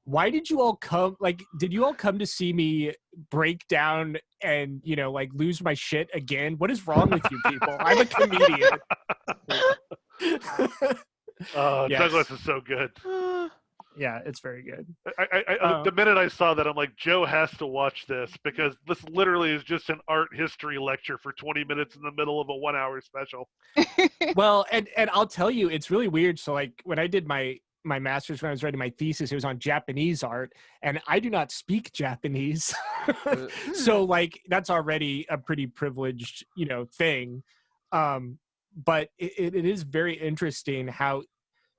why did you all come? Like, did you all come to see me break down and, like, lose my shit again? What is wrong with you people? I'm a comedian. Yes. Douglas is so good. Yeah, it's very good. The minute I saw that, I'm like, Joe has to watch this because this literally is just an art history lecture for 20 minutes in the middle of a 1-hour special. Well, and I'll tell you, it's really weird. So, like, when I did my master's, when I was writing my thesis, it was on Japanese art, and I do not speak Japanese. So, like, that's already a pretty privileged, thing. But it is very interesting how,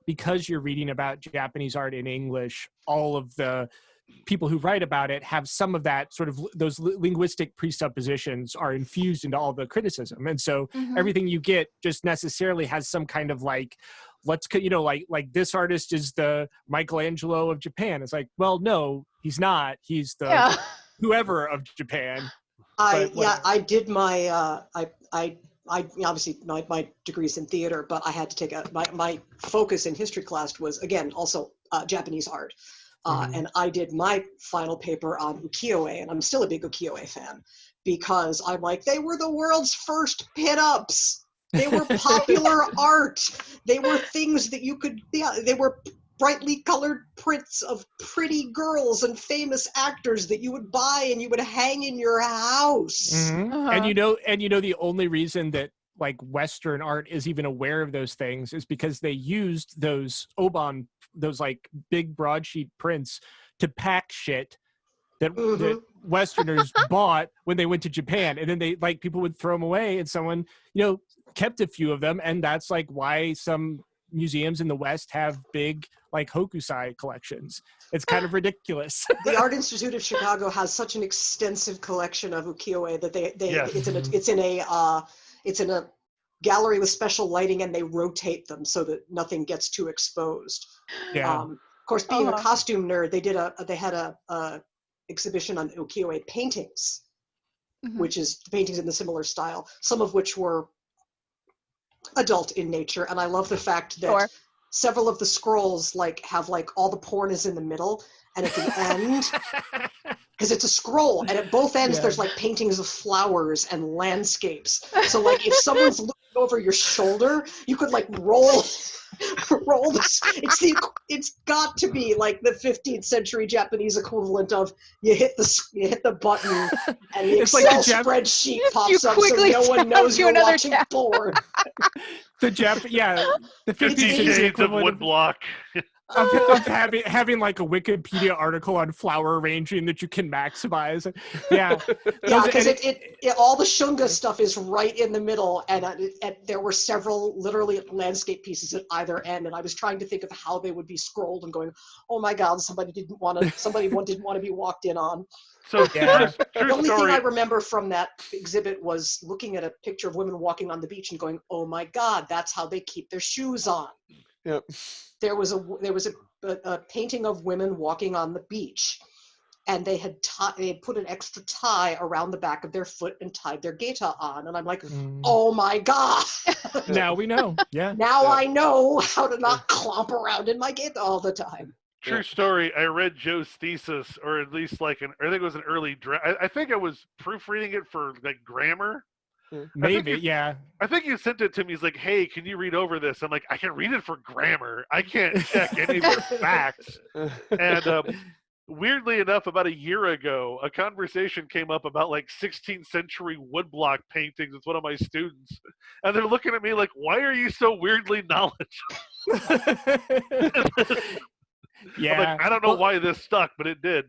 because you're reading about Japanese art in English, all of the people who write about it have some of that sort of, those linguistic presuppositions are infused into all the criticism. And so everything you get just necessarily has some kind of like, like this artist is the Michelangelo of Japan. It's like, well, no, he's not. He's the whoever of Japan. I did my I obviously my degree's in theater, but I had to take my focus in history class was, again, also Japanese art. And I did my final paper on ukiyo-e, and I'm still a big ukiyo-e fan, because I'm like, they were the world's first pinups. They were popular art. They were things that you could, they were brightly colored prints of pretty girls and famous actors that you would buy and you would hang in your house. And you know the only reason that like Western art is even aware of those things is because they used those Oban, those like big broadsheet prints to pack shit that Westerners bought when they went to Japan, and then they like people would throw them away, and someone kept a few of them, and that's like why some museums in the West have big like hokusai collections. It's kind of ridiculous. The Art Institute of Chicago has such an extensive collection of ukiyo-e that it's in a gallery with special lighting, and they rotate them so that nothing gets too exposed. Of course, being a costume nerd, they had a exhibition on ukiyo-e paintings, which is paintings in the similar style, some of which were adult in nature. And I love the fact that several of the scrolls have all the porn is in the middle, and at the end, because it's a scroll, and at both ends there's like paintings of flowers and landscapes. So like if someone's looking over your shoulder, you could like roll this. It's got to be like the 15th century Japanese equivalent of you hit the button and the Excel spreadsheet pops up so no one knows you're watching porn. The 15th century Shades of woodblock. of having like a Wikipedia article on flower arranging that you can maximize. Because all the shunga stuff is right in the middle, and there were several literally landscape pieces at either end, and I was trying to think of how they would be scrolled and going, oh my god, somebody didn't want to be walked in on. So the only thing I remember from that exhibit was looking at a picture of women walking on the beach and going, oh my god, that's how they keep their shoes on. Yep. There was a painting of women walking on the beach, and they had put an extra tie around the back of their foot and tied their gaita on, and I'm like, oh my god! Now we know. I know how to not clomp around in my gaita all the time. True story. I read Joe's thesis, or at least I think it was an early draft. I think I was proofreading it for like grammar. Maybe, I think you sent it to me. He's like, hey, can you read over this? I'm like, I can read it for grammar. I can't check any of the facts. And weirdly enough, about a year ago, a conversation came up about like 16th century woodblock paintings with one of my students. And they're looking at me like, why are you so weirdly knowledgeable? I'm like, I don't know why this stuck, but it did.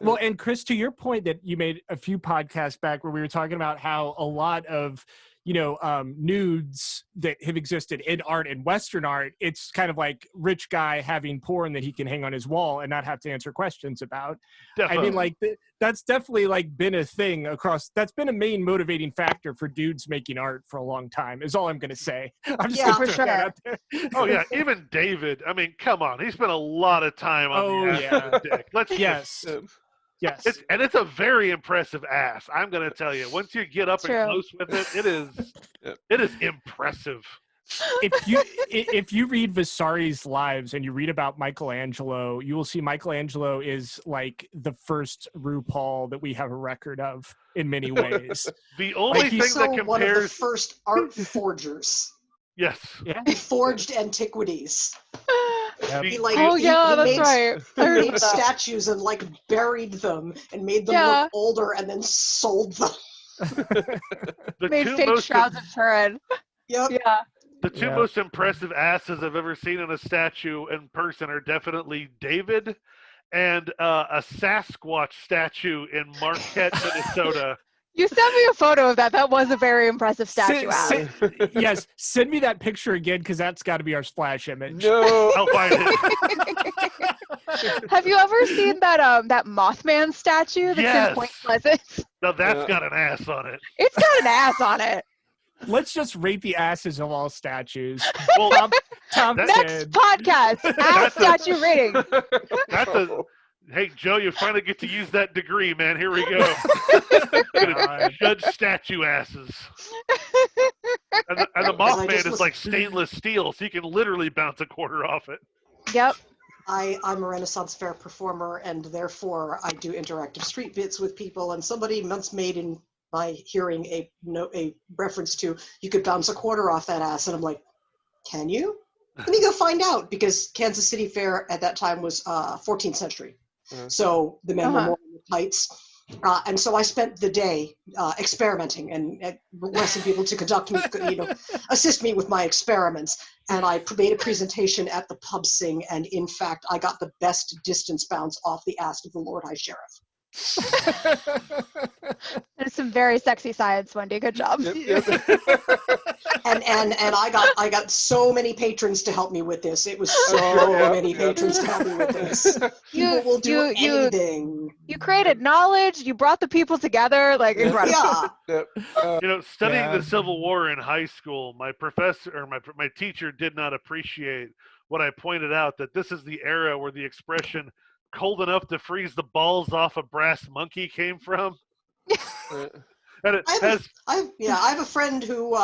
Well, and Chris, to your point that you made a few podcasts back where we were talking about how a lot of, nudes that have existed in art and Western art, it's kind of like rich guy having porn that he can hang on his wall and not have to answer questions about. Definitely. I mean, like that's definitely like been a thing that's been a main motivating factor for dudes making art for a long time is all I'm going to say. I'm just for sure. Oh yeah. Even David, I mean, come on. He spent a lot of time on the ass of the dick. Yes. It's a very impressive ass. I'm going to tell you. Once you get up and close with it, it is impressive. If you read Vasari's Lives and you read about Michelangelo, you will see Michelangelo is like the first RuPaul that we have a record of in many ways. The only thing that compares one of the first art forgers. Yes. Yeah. He forged antiquities. Yep. He that's right. He made statues and like buried them and made them look older and then sold them. Made fake shrouds of Turin. Yep. Yeah. The two most impressive asses I've ever seen in a statue in person are definitely David and a Sasquatch statue in Marquette, Minnesota. You sent me a photo of that. That was a very impressive statue. Yes, send me that picture again because that's got to be our splash image. No, I'll find it. Have you ever seen that Mothman statue that's in Point Pleasant? Now that's got an ass on it. It's got an ass on it. Let's just rate the asses of all statues. Well, Next podcast, ass statue rating. Hey, Joe, you finally get to use that degree, man. Here we go. Judge statue asses. And the Mothman is like stainless steel, so you can literally bounce a quarter off it. Yep. I'm a Renaissance Fair performer, and therefore I do interactive street bits with people. And somebody once made in my hearing a reference to, you could bounce a quarter off that ass, and I'm like, can you? Let me go find out, because Kansas City Fair at that time was 14th century. So the men were more in the tights. And so I spent the day experimenting and requesting people to conduct me, assist me with my experiments. And I made a presentation at the pub sing, and in fact, I got the best distance bounce off the ass of the Lord High Sheriff. There's some very sexy science, Wendy. Good job. Yep. And I got so many patrons to help me with this. It was so many patrons to help me with this. People will do anything. You created knowledge. You brought the people together. Like, incredible. Yeah. Studying the Civil War in high school, my professor or my teacher did not appreciate what I pointed out, that this is the era where the expression "cold enough to freeze the balls off a brass monkey" came from. And it I have a friend who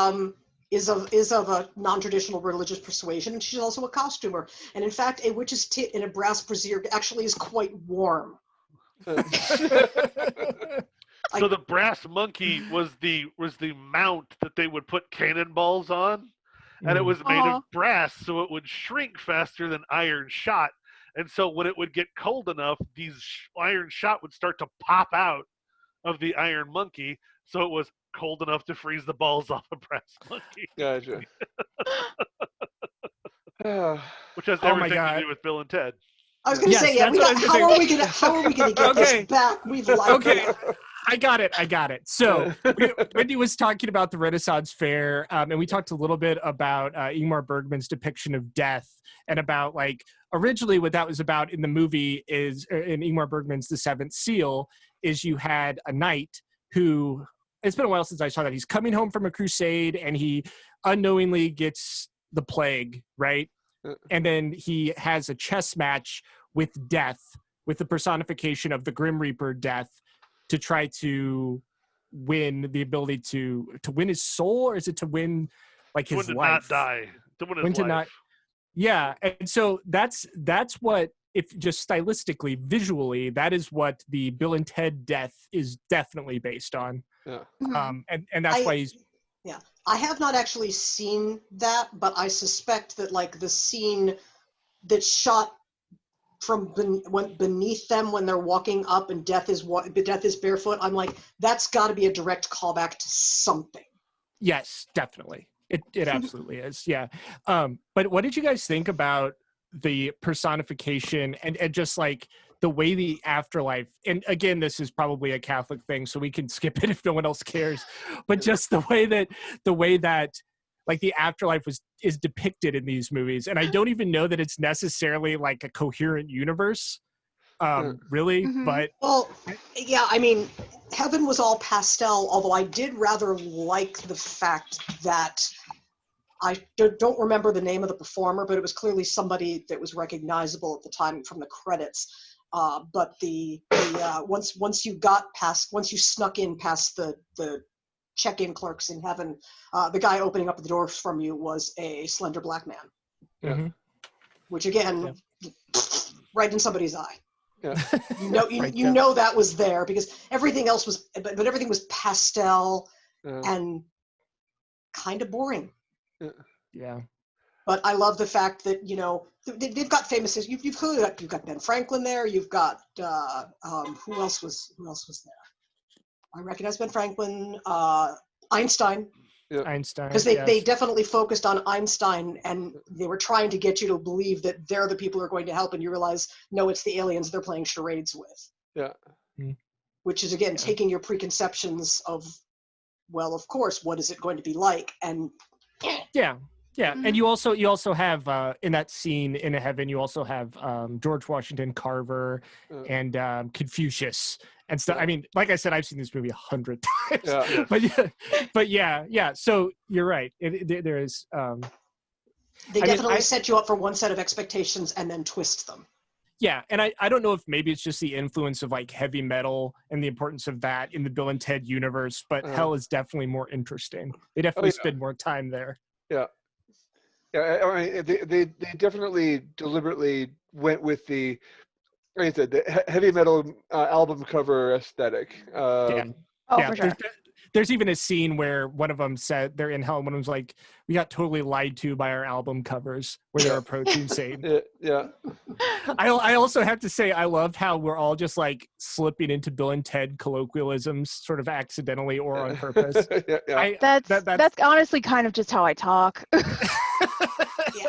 is of a non-traditional religious persuasion, and she's also a costumer. And in fact, a witch's tit in a brass brazier actually is quite warm. So the brass monkey was the mount that they would put cannonballs on, and it was made of brass, so it would shrink faster than iron shot. And so when it would get cold enough, these iron shot would start to pop out of the iron monkey, so it was cold enough to freeze the balls off a brass monkey. Gotcha. Which has everything to do with Bill and Ted. I was going to say, how are we going to get this back? We've liked it. I got it. So Wendy was talking about the Renaissance Fair, and we talked a little bit about Ingmar Bergman's depiction of death, and about, like, originally what that was about in the movie is, in Ingmar Bergman's The Seventh Seal, is you had a knight who, it's been a while since I saw that, he's coming home from a crusade and he unknowingly gets the plague, right? And then he has a chess match with death, with the personification of the Grim Reaper, death, to try to win the ability to win his soul, or is it to win, like, his life? To not die. To win his life. Yeah, and so that's what, if just stylistically, visually, that is what the Bill and Ted death is definitely based on. Yeah. And that's why he's... Yeah, I have not actually seen that, but I suspect that, like, the scene that's shot from beneath them when they're walking up and death is barefoot, I'm like, that's got to be a direct callback to something. Yes, definitely. It absolutely is. Yeah. But what did you guys think about the personification and just, like, the way the afterlife, and again, this is probably a Catholic thing, so we can skip it if no one else cares, but just the way that like the afterlife is depicted in these movies. And I don't even know that it's necessarily like a coherent universe, really, but... Well, yeah, I mean, heaven was all pastel, although I did rather like the fact that I don't remember the name of the performer, but it was clearly somebody that was recognizable at the time from the credits. But once you snuck in past the check-in clerks in heaven, the guy opening up the doors from you was a slender black man. Yeah. Which again, right in somebody's eye. Yeah. You know that was there because everything else was, but everything was pastel and kind of boring. Yeah. But I love the fact that, you know, they've got famous. You've got Ben Franklin there. You've got who else was there? I recognize Ben Franklin, Einstein. Yeah. Einstein. Because they definitely focused on Einstein, and they were trying to get you to believe that they're the people who are going to help, and you realize, no, it's the aliens they're playing charades with. Yeah. Which is, again, taking your preconceptions of, well, of course, what is it going to be like? And yeah. And you also have in that scene in heaven, you also have George Washington Carver and Confucius and stuff. I mean, like I said, I've seen this movie 100 times. Yeah. But yeah. So you're right. There is. They definitely set you up for one set of expectations and then twist them. Yeah, and I don't know if maybe it's just the influence of like heavy metal and the importance of that in the Bill and Ted universe, but hell is definitely more interesting. They definitely spend more time there. Yeah. Yeah, I mean, they definitely deliberately went with the, like I said, the heavy metal album cover aesthetic. Yeah. Oh, Yeah, for sure. there's even a scene where one of them said they're in hell, and one of them's like, "We got totally lied to by our album covers," where they're approaching Satan. Yeah. I also have to say I love how we're all just like slipping into Bill and Ted colloquialisms, sort of accidentally or on purpose. Yeah. That's honestly kind of just how I talk. Yeah,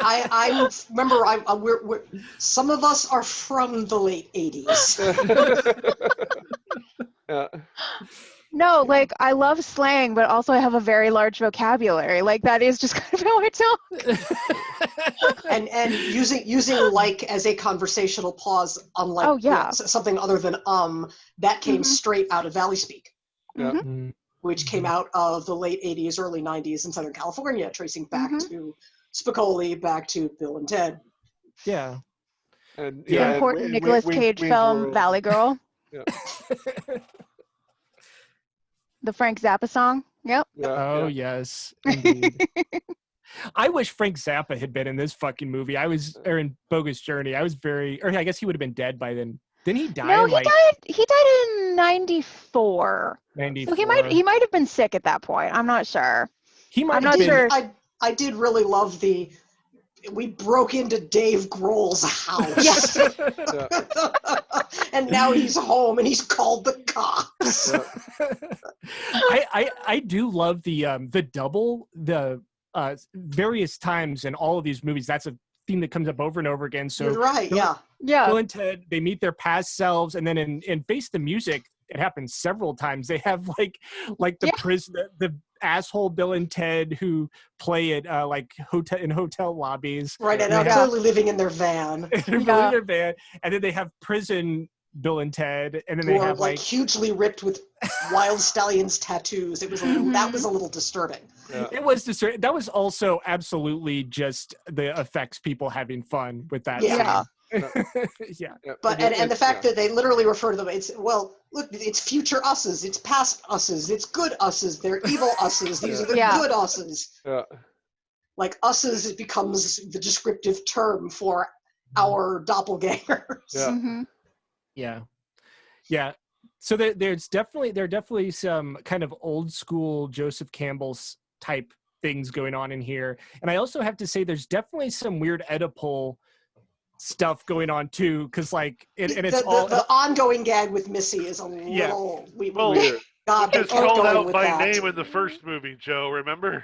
I remember. We're some of us are from the late '80s. Yeah. No, like I love slang, but also I have a very large vocabulary. Like that is just kind of how I talk. and using like as a conversational pause, unlike something other than that came straight out of Valley Speak, Yeah. which came out of the late '80s, early '90s in Southern California, tracing back to Spicoli, back to Bill and Ted. Yeah. And The important Nicolas Cage film, World. Valley Girl. Yeah. The Frank Zappa song. Yep. Yeah. Oh yes, indeed. I wish Frank Zappa had been in this fucking movie. Or in Bogus Journey. I guess he would have been dead by then. Didn't he die? No, in, he died in '94. 94. So he might have been sick at that point. I'm not sure. I'm not sure. I did really love we broke into Dave Grohl's house. Yes. And now he's home and he's called the cops. I do love the double, various times in all of these movies. That's a theme that comes up over and over again. So You're right, yeah. Bill and Ted, they meet their past selves, and then in Face the Music, it happens several times. They have like the prison, the asshole Bill and Ted who play at hotel lobbies. Right, and are clearly living in their van. In their van, and then they have prison Bill and Ted, and then they have like hugely ripped with wild stallions tattoos. It was that was a little disturbing. Yeah. It was disturbing. That was also absolutely just the effects people having fun with that. Yeah. Yeah. But and the fact that they literally refer to them, look, it's future us's, it's past us's, it's good us's, they're evil us's, these are the good us's. Yeah. Like us's becomes the descriptive term for our doppelgangers. Yeah. Mm-hmm. Yeah. So there are definitely some kind of old school Joseph Campbell's type things going on in here. And I also have to say there's definitely some weird Oedipal stuff going on too, because the ongoing gag with Missy is a little weird. God, it's called out by name in the first movie, Joe. Remember?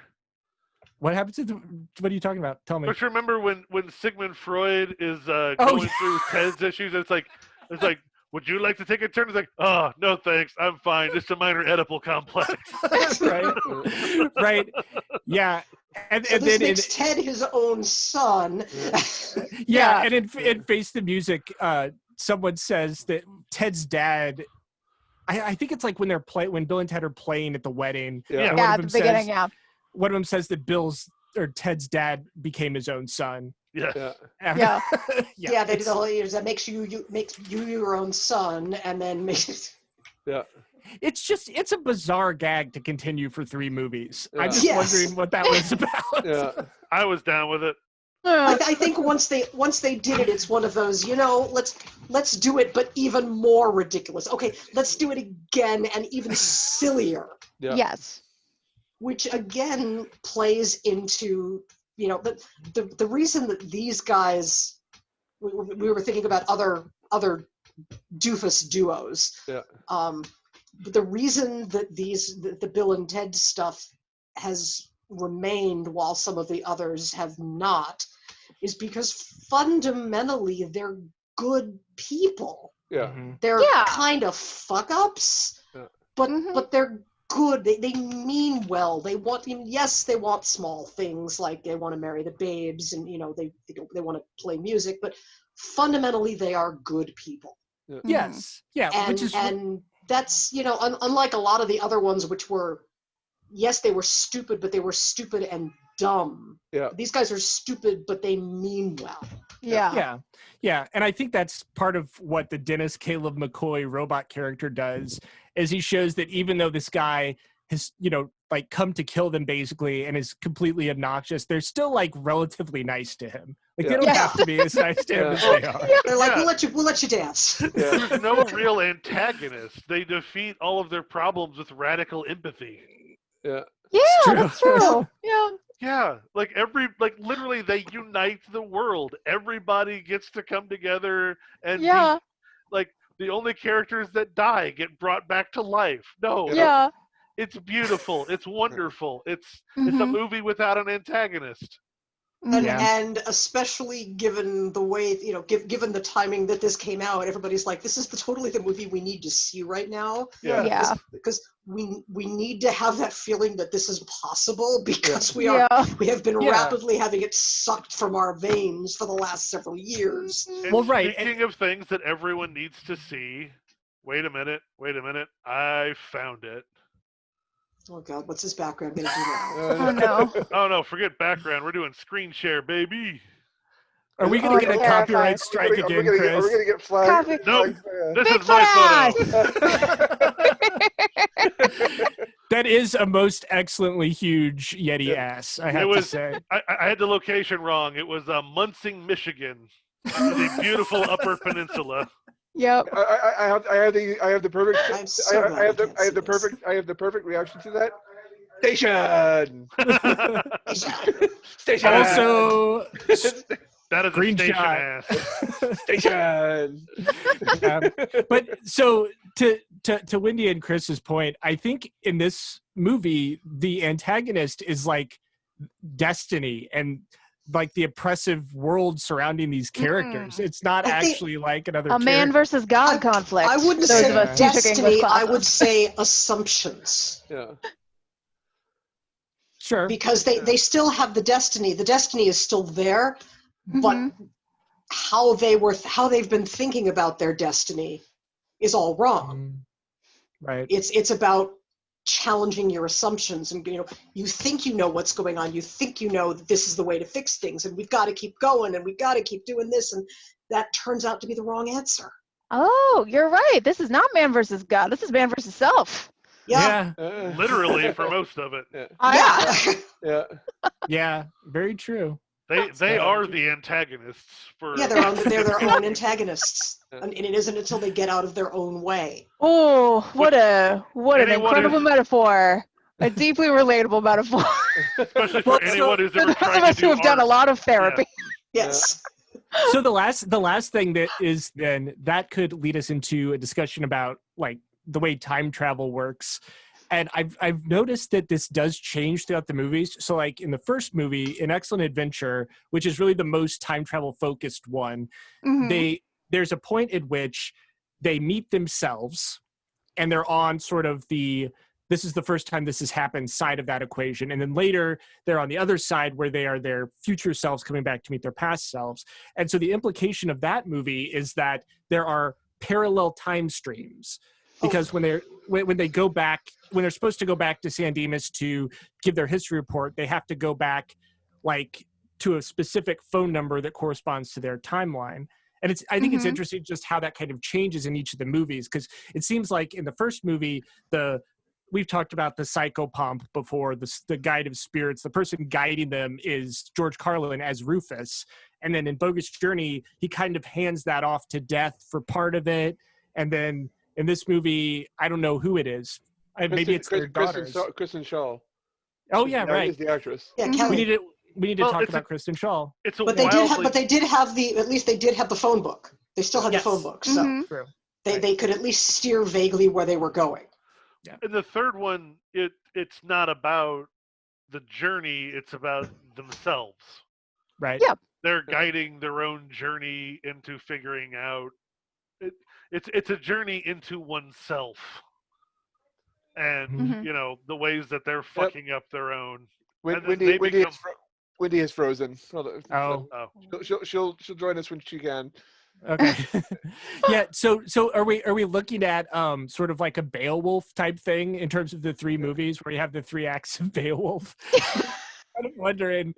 What happened to what are you talking about? Tell me. Don't you remember when Sigmund Freud is going through Ted's issues? It's like, would you like to take a turn? It's like, oh, no thanks, I'm fine. It's a minor Oedipal complex. Right. Yeah. And so this makes Ted his own son. Yeah, and in Face the Music, someone says that Ted's dad. I think it's like when Bill and Ted are playing at the wedding. Yeah, at the beginning. Yeah. One of them says that Ted's dad became his own son. Yeah. Yeah. They do the whole years that makes you your own son, and then makes. Yeah. It's a bizarre gag to continue for 3 movies. Yeah. I'm just wondering what that was about. Yeah. I was down with it. I think once they did it, it's one of those, let's do it, but even more ridiculous. Okay, let's do it again and even sillier. Yeah. Yes. Which again plays into the reason that these guys, we were thinking about other doofus duos. Yeah. But the reason that the Bill and Ted stuff has remained while some of the others have not is because fundamentally they're good people. Yeah. Mm-hmm. They're kind of fuck ups, but they're good. They mean well. They want small things like they want to marry the babes and they want to play music, but fundamentally they are good people. Yeah. Yes. Yeah. And that's unlike a lot of the other ones, which were, yes, they were stupid, but they were stupid and dumb. Yeah. These guys are stupid, but they mean well. Yeah. Yeah. And I think that's part of what the Dennis Caleb McCoy robot character does, is he shows that even though this guy has, like come to kill them basically and is completely obnoxious, they're still like relatively nice to him. Like they don't have to be as nice to him as they are. They're like, we'll let you dance. There's no real antagonist. They defeat all of their problems with radical empathy. Yeah, that's true. Yeah, like literally they unite the world. Everybody gets to come together and be, like the only characters that die get brought back to life. No. It's beautiful. It's wonderful. It's a movie without an antagonist. And especially given the way, given the timing that this came out, everybody's like, this is totally the movie we need to see right now. Because we need to have that feeling that this is possible, because we have been rapidly having it sucked from our veins for the last several years. And speaking of things that everyone needs to see, wait a minute, I found it. Oh God, what's his background gonna do now? Oh no. Oh no, forget background. We're doing screen share, baby. Are we gonna get a copyright strike again, Chris? Are we gonna get flagged? Nope. This is my photo. That is a most excellently huge Yeti ass, I have to say. I had the location wrong. It was Muncie, Michigan, the beautiful Upper Peninsula. Yep. I have the perfect reaction to that. Station. Station. Also, that is green a station shot. ass. Station. But so to Wendy and Chris's point, I think in this movie the antagonist is like destiny and like the oppressive world surrounding these characters. It's not actually like another man versus God conflict. I wouldn't Those say of us who took destiny. English I classes. would say assumptions. Yeah. Sure. Because they still have the destiny. The destiny is still there, but how they've been thinking about their destiny is all wrong. Right. It's about challenging your assumptions, and you think you know what's going on, you think that this is the way to fix things, and we've got to keep going, and we've got to keep doing this, and that turns out to be the wrong answer. Oh, you're right. This is not man versus God. This is man versus self. Literally for most of it. Yeah, very true. They are the antagonists for they're their own antagonists, and it isn't until they get out of their own way. Oh, what an incredible metaphor! A deeply relatable metaphor. Especially for anyone who's ever tried to do those of us who have done a lot of therapy. Yes. So the last thing that is then that could lead us into a discussion about like the way time travel works. And I've noticed that this does change throughout the movies. So like in the first movie, In Excellent Adventure, which is really the most time travel focused one, there's a point at which they meet themselves and they're on sort of this is the first time this has happened side of that equation. And then later they're on the other side where they are their future selves coming back to meet their past selves. And so the implication of that movie is that there are parallel time streams. Because when they go back, when they're supposed to go back to San Dimas to give their history report, they have to go back like to a specific phone number that corresponds to their timeline. And I think it's interesting just how that kind of changes in each of the movies, because it seems like in the first movie, we've talked about the psychopomp before, the guide of spirits. The person guiding them is George Carlin as Rufus. And then in Bogus Journey, he kind of hands that off to Death for part of it. And then in this movie, I don't know who it is. Maybe it's their daughters. Kristen Shaw. Oh yeah, right. Is the actress. Yeah, Kelly. We need to talk about Kristen Shaw. But they did have the phone book. They still had the phone book, so they could at least steer vaguely where they were going. Yeah. In the third one, it's not about the journey; it's about themselves. Right. Yeah. They're guiding their own journey into figuring out. It's a journey into oneself, and the ways that they're fucking up their own. Wendy is frozen. Oh. She'll join us when she can. Okay. Yeah. So are we looking at sort of like a Beowulf type thing in terms of the three movies where you have the 3 acts of Beowulf? I'm wondering.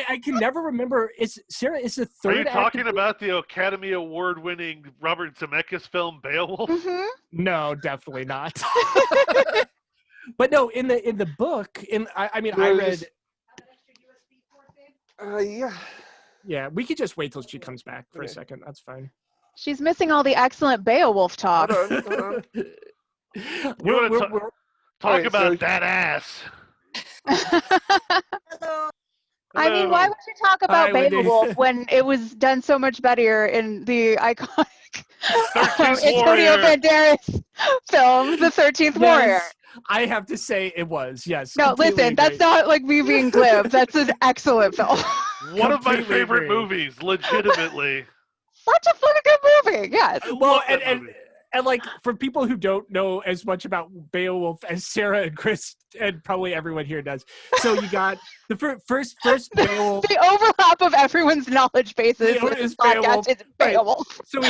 I can never remember. Is the third? Are you talking about the Academy Award-winning Robert Zemeckis film Beowulf? No, definitely not. But no, in the book, I read. Yeah. Yeah, we could just wait till she comes back for a second. That's fine. She's missing all the excellent Beowulf talk. Hold on. Talk Alright, about so- that ass. I mean, why would you talk about Hi, Wendy. Beowulf when it was done so much better in the iconic 13th Antonio Warrior. Banderas film, The 13th Warrior? Yes, I have to say it was. Yes. No, completely listen, that's agree. not like me being glib. That's an excellent film. One of my Completely favorite agree. movies, legitimately. Such a fucking good movie. Yes. Well, Love that and movie. like for people who don't know as much about Beowulf as Sarah and Chris and probably everyone here does, so you got the first Beowulf. The overlap of everyone's knowledge bases Beowulf in this is Beowulf. podcast is Beowulf. So we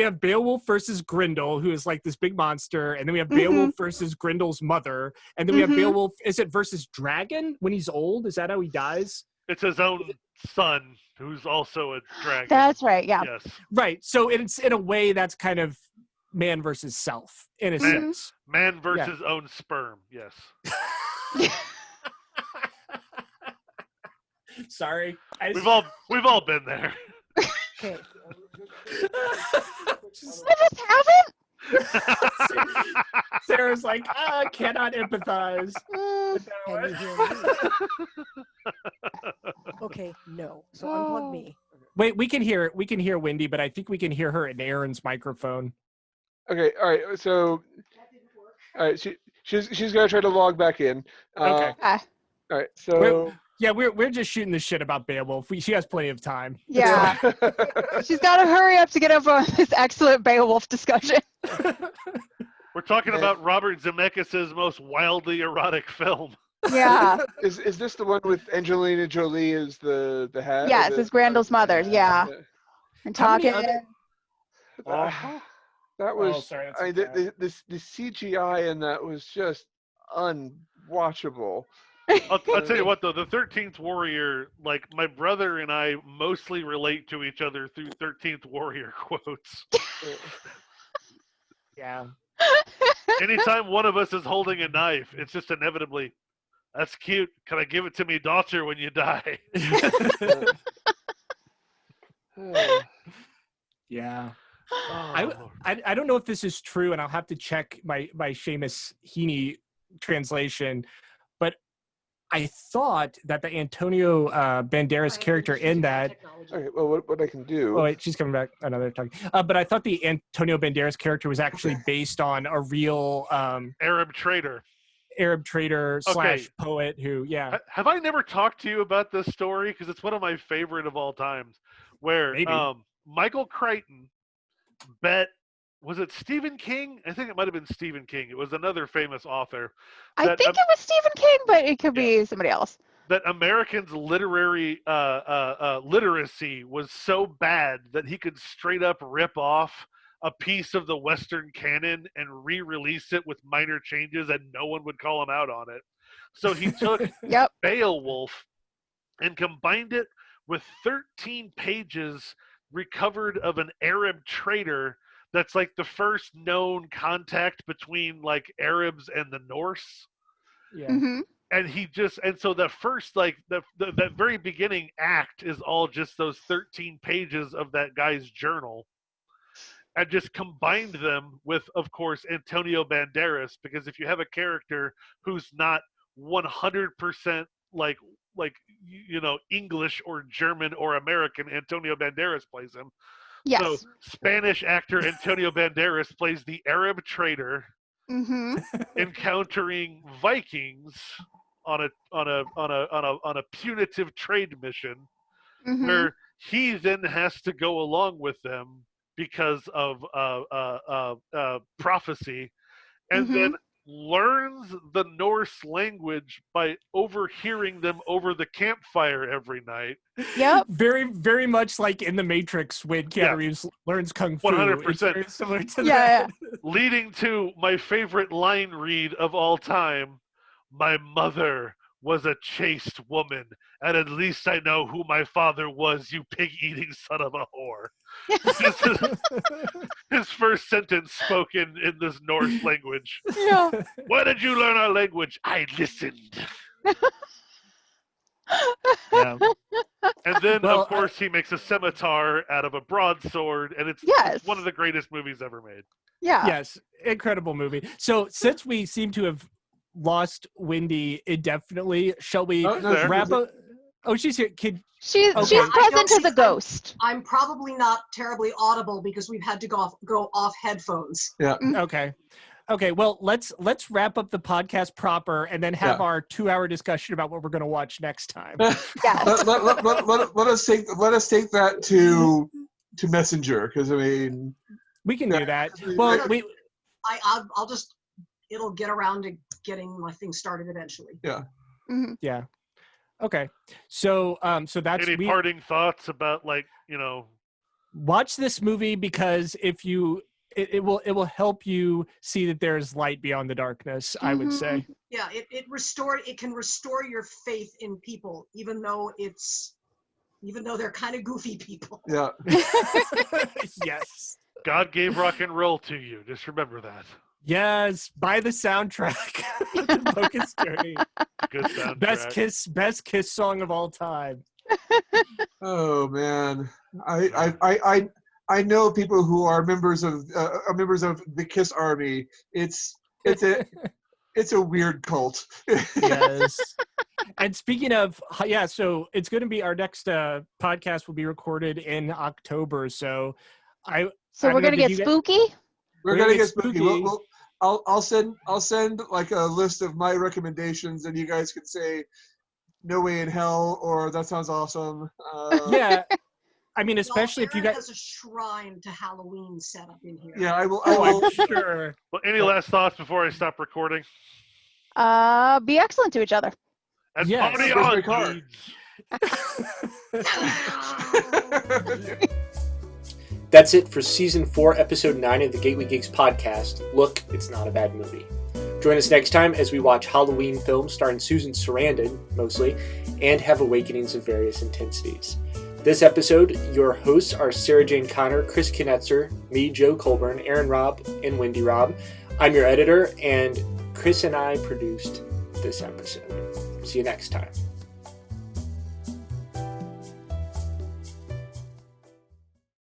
have Beowulf versus Grendel, who is like this big monster, and then we have Beowulf versus Grendel's mother, and then we have Beowulf. Is it versus Dragon when he's old? Is that how he dies? It's his own son, who's also a dragon. That's right. Yeah. Yes. Right. So it's in a way that's kind of man versus self in a sense. Man versus own sperm. Yes. Sorry. We've all been there. I just haven't. Sarah's like, I cannot empathize. Can you hear me? Okay, no. So unplug me. Wait, we can hear Wendy, but I think we can hear her in Aaron's microphone. Okay. All right. So, all right. She's gonna try to log back in. Okay. Ah, All right. So. We're just shooting the shit about Beowulf. She has plenty of time. yeah. She's got to hurry up to get up on this excellent Beowulf discussion. We're talking about Robert Zemeckis' most wildly erotic film. Yeah. Is this the one with Angelina Jolie as the hat? Yes, the, it's Grendel's mother. Yeah. And How many talking. That was. sorry, that's I okay. the CGI in that was just unwatchable. I'll tell you what, though, the 13th Warrior, like, my brother and I mostly relate to each other through 13th Warrior quotes. Yeah. Anytime one of us is holding a knife, it's just inevitably, that's cute. Can I give it to me daughter when you die? Yeah. Oh. I don't know if this is true, and I'll have to check my Seamus Heaney translation, but I thought that the Antonio Banderas character in that. Okay, well, what I can do? Oh wait, she's coming back. Another talking. But I thought the Antonio Banderas character was actually based on a real Arab trader. / poet who, yeah. Have I never talked to you about this story? Because it's one of my favorite of all times. Where Maybe. Michael Crichton bet, was it Stephen King? I think it might have been Stephen King. It was another famous author. I think it was Stephen King, but it could be somebody else. That Americans' literary literacy was so bad that he could straight up rip off a piece of the Western canon and re-release it with minor changes, and no one would call him out on it. So he took Yep. Beowulf and combined it with 13 pages recovered of an Arab trader that's like the first known contact between like Arabs and the Norse. Yeah. Mm-hmm. And so the first, like that very beginning act is all just those 13 pages of that guy's journal, and just combined them with, of course, Antonio Banderas, because if you have a character who's not 100% like English or German or American, Antonio Banderas plays him. Yes. So Spanish actor Antonio Banderas plays the Arab trader Mm-hmm. encountering Vikings on a punitive trade mission, Mm-hmm. where he then has to go along with them because of prophecy, and then learns the Norse language by overhearing them over the campfire every night. Yep. Very, very much like in The Matrix when Keanu Reeves learns Kung Fu. 100%. It's very similar to Yeah. that. Leading to my favorite line read of all time: "My mother was a chaste woman, and at least I know who my father was, you pig-eating son of a whore. His first sentence spoken in this Norse language. Yeah. Where did you learn our language? I listened. Yeah. And then, Well, of course, he makes a scimitar out of a broadsword, and it's Yes. one of the greatest movies ever made. Yeah. Yes, incredible movie. So since we seem to have lost Wendy indefinitely, shall we wrap up? Oh, she's here. She's Okay. present as a ghost. I'm probably not terribly audible because we've had to go off headphones. Yeah. Okay. Well, let's wrap up the podcast proper, and then have our 2-hour discussion about what we're going to watch next time. Yes. Let us take that to Messenger, because I mean We can do that. Well, I'll just, it'll get around to getting my thing started eventually. Yeah. Mm-hmm. Yeah. Okay. So that's Any parting thoughts about, like, you know? Watch this movie, because if you it will help you see that there's light beyond the darkness, I would say. Yeah, it can restore your faith in people, even though they're kind of goofy people. Yeah. Yes. God gave rock and roll to you. Just remember that. Yes. Buy the soundtrack. The Bogus Journey. Good soundtrack. Best kiss song of all time. Oh man, I know people who are members of the Kiss Army. It's a weird cult. Yes. And speaking of, so it's going to be our next podcast will be recorded in October. So we're going to get spooky? We're going to get spooky. I'll send like a list of my recommendations, and you guys can say "No Way in Hell" or "That sounds awesome." Yeah. I mean, especially if you guys has a shrine to Halloween set up in here. Yeah, I will. I'm sure. Well, any last thoughts before I stop recording? Be excellent to each other. And Yes. party Where's on, my car? dudes. That's it for Season 4, Episode 9 of the Gateway Geeks Podcast. Look, it's not a bad movie. Join us next time as we watch Halloween films starring Susan Sarandon, mostly, and have awakenings of various intensities. This episode, your hosts are Sarah Jane Connor, Chris Knetzer, me, Joe Kohlburn, Aaron Robb, and Wendy Robb. I'm your editor, and Chris and I produced this episode. See you next time.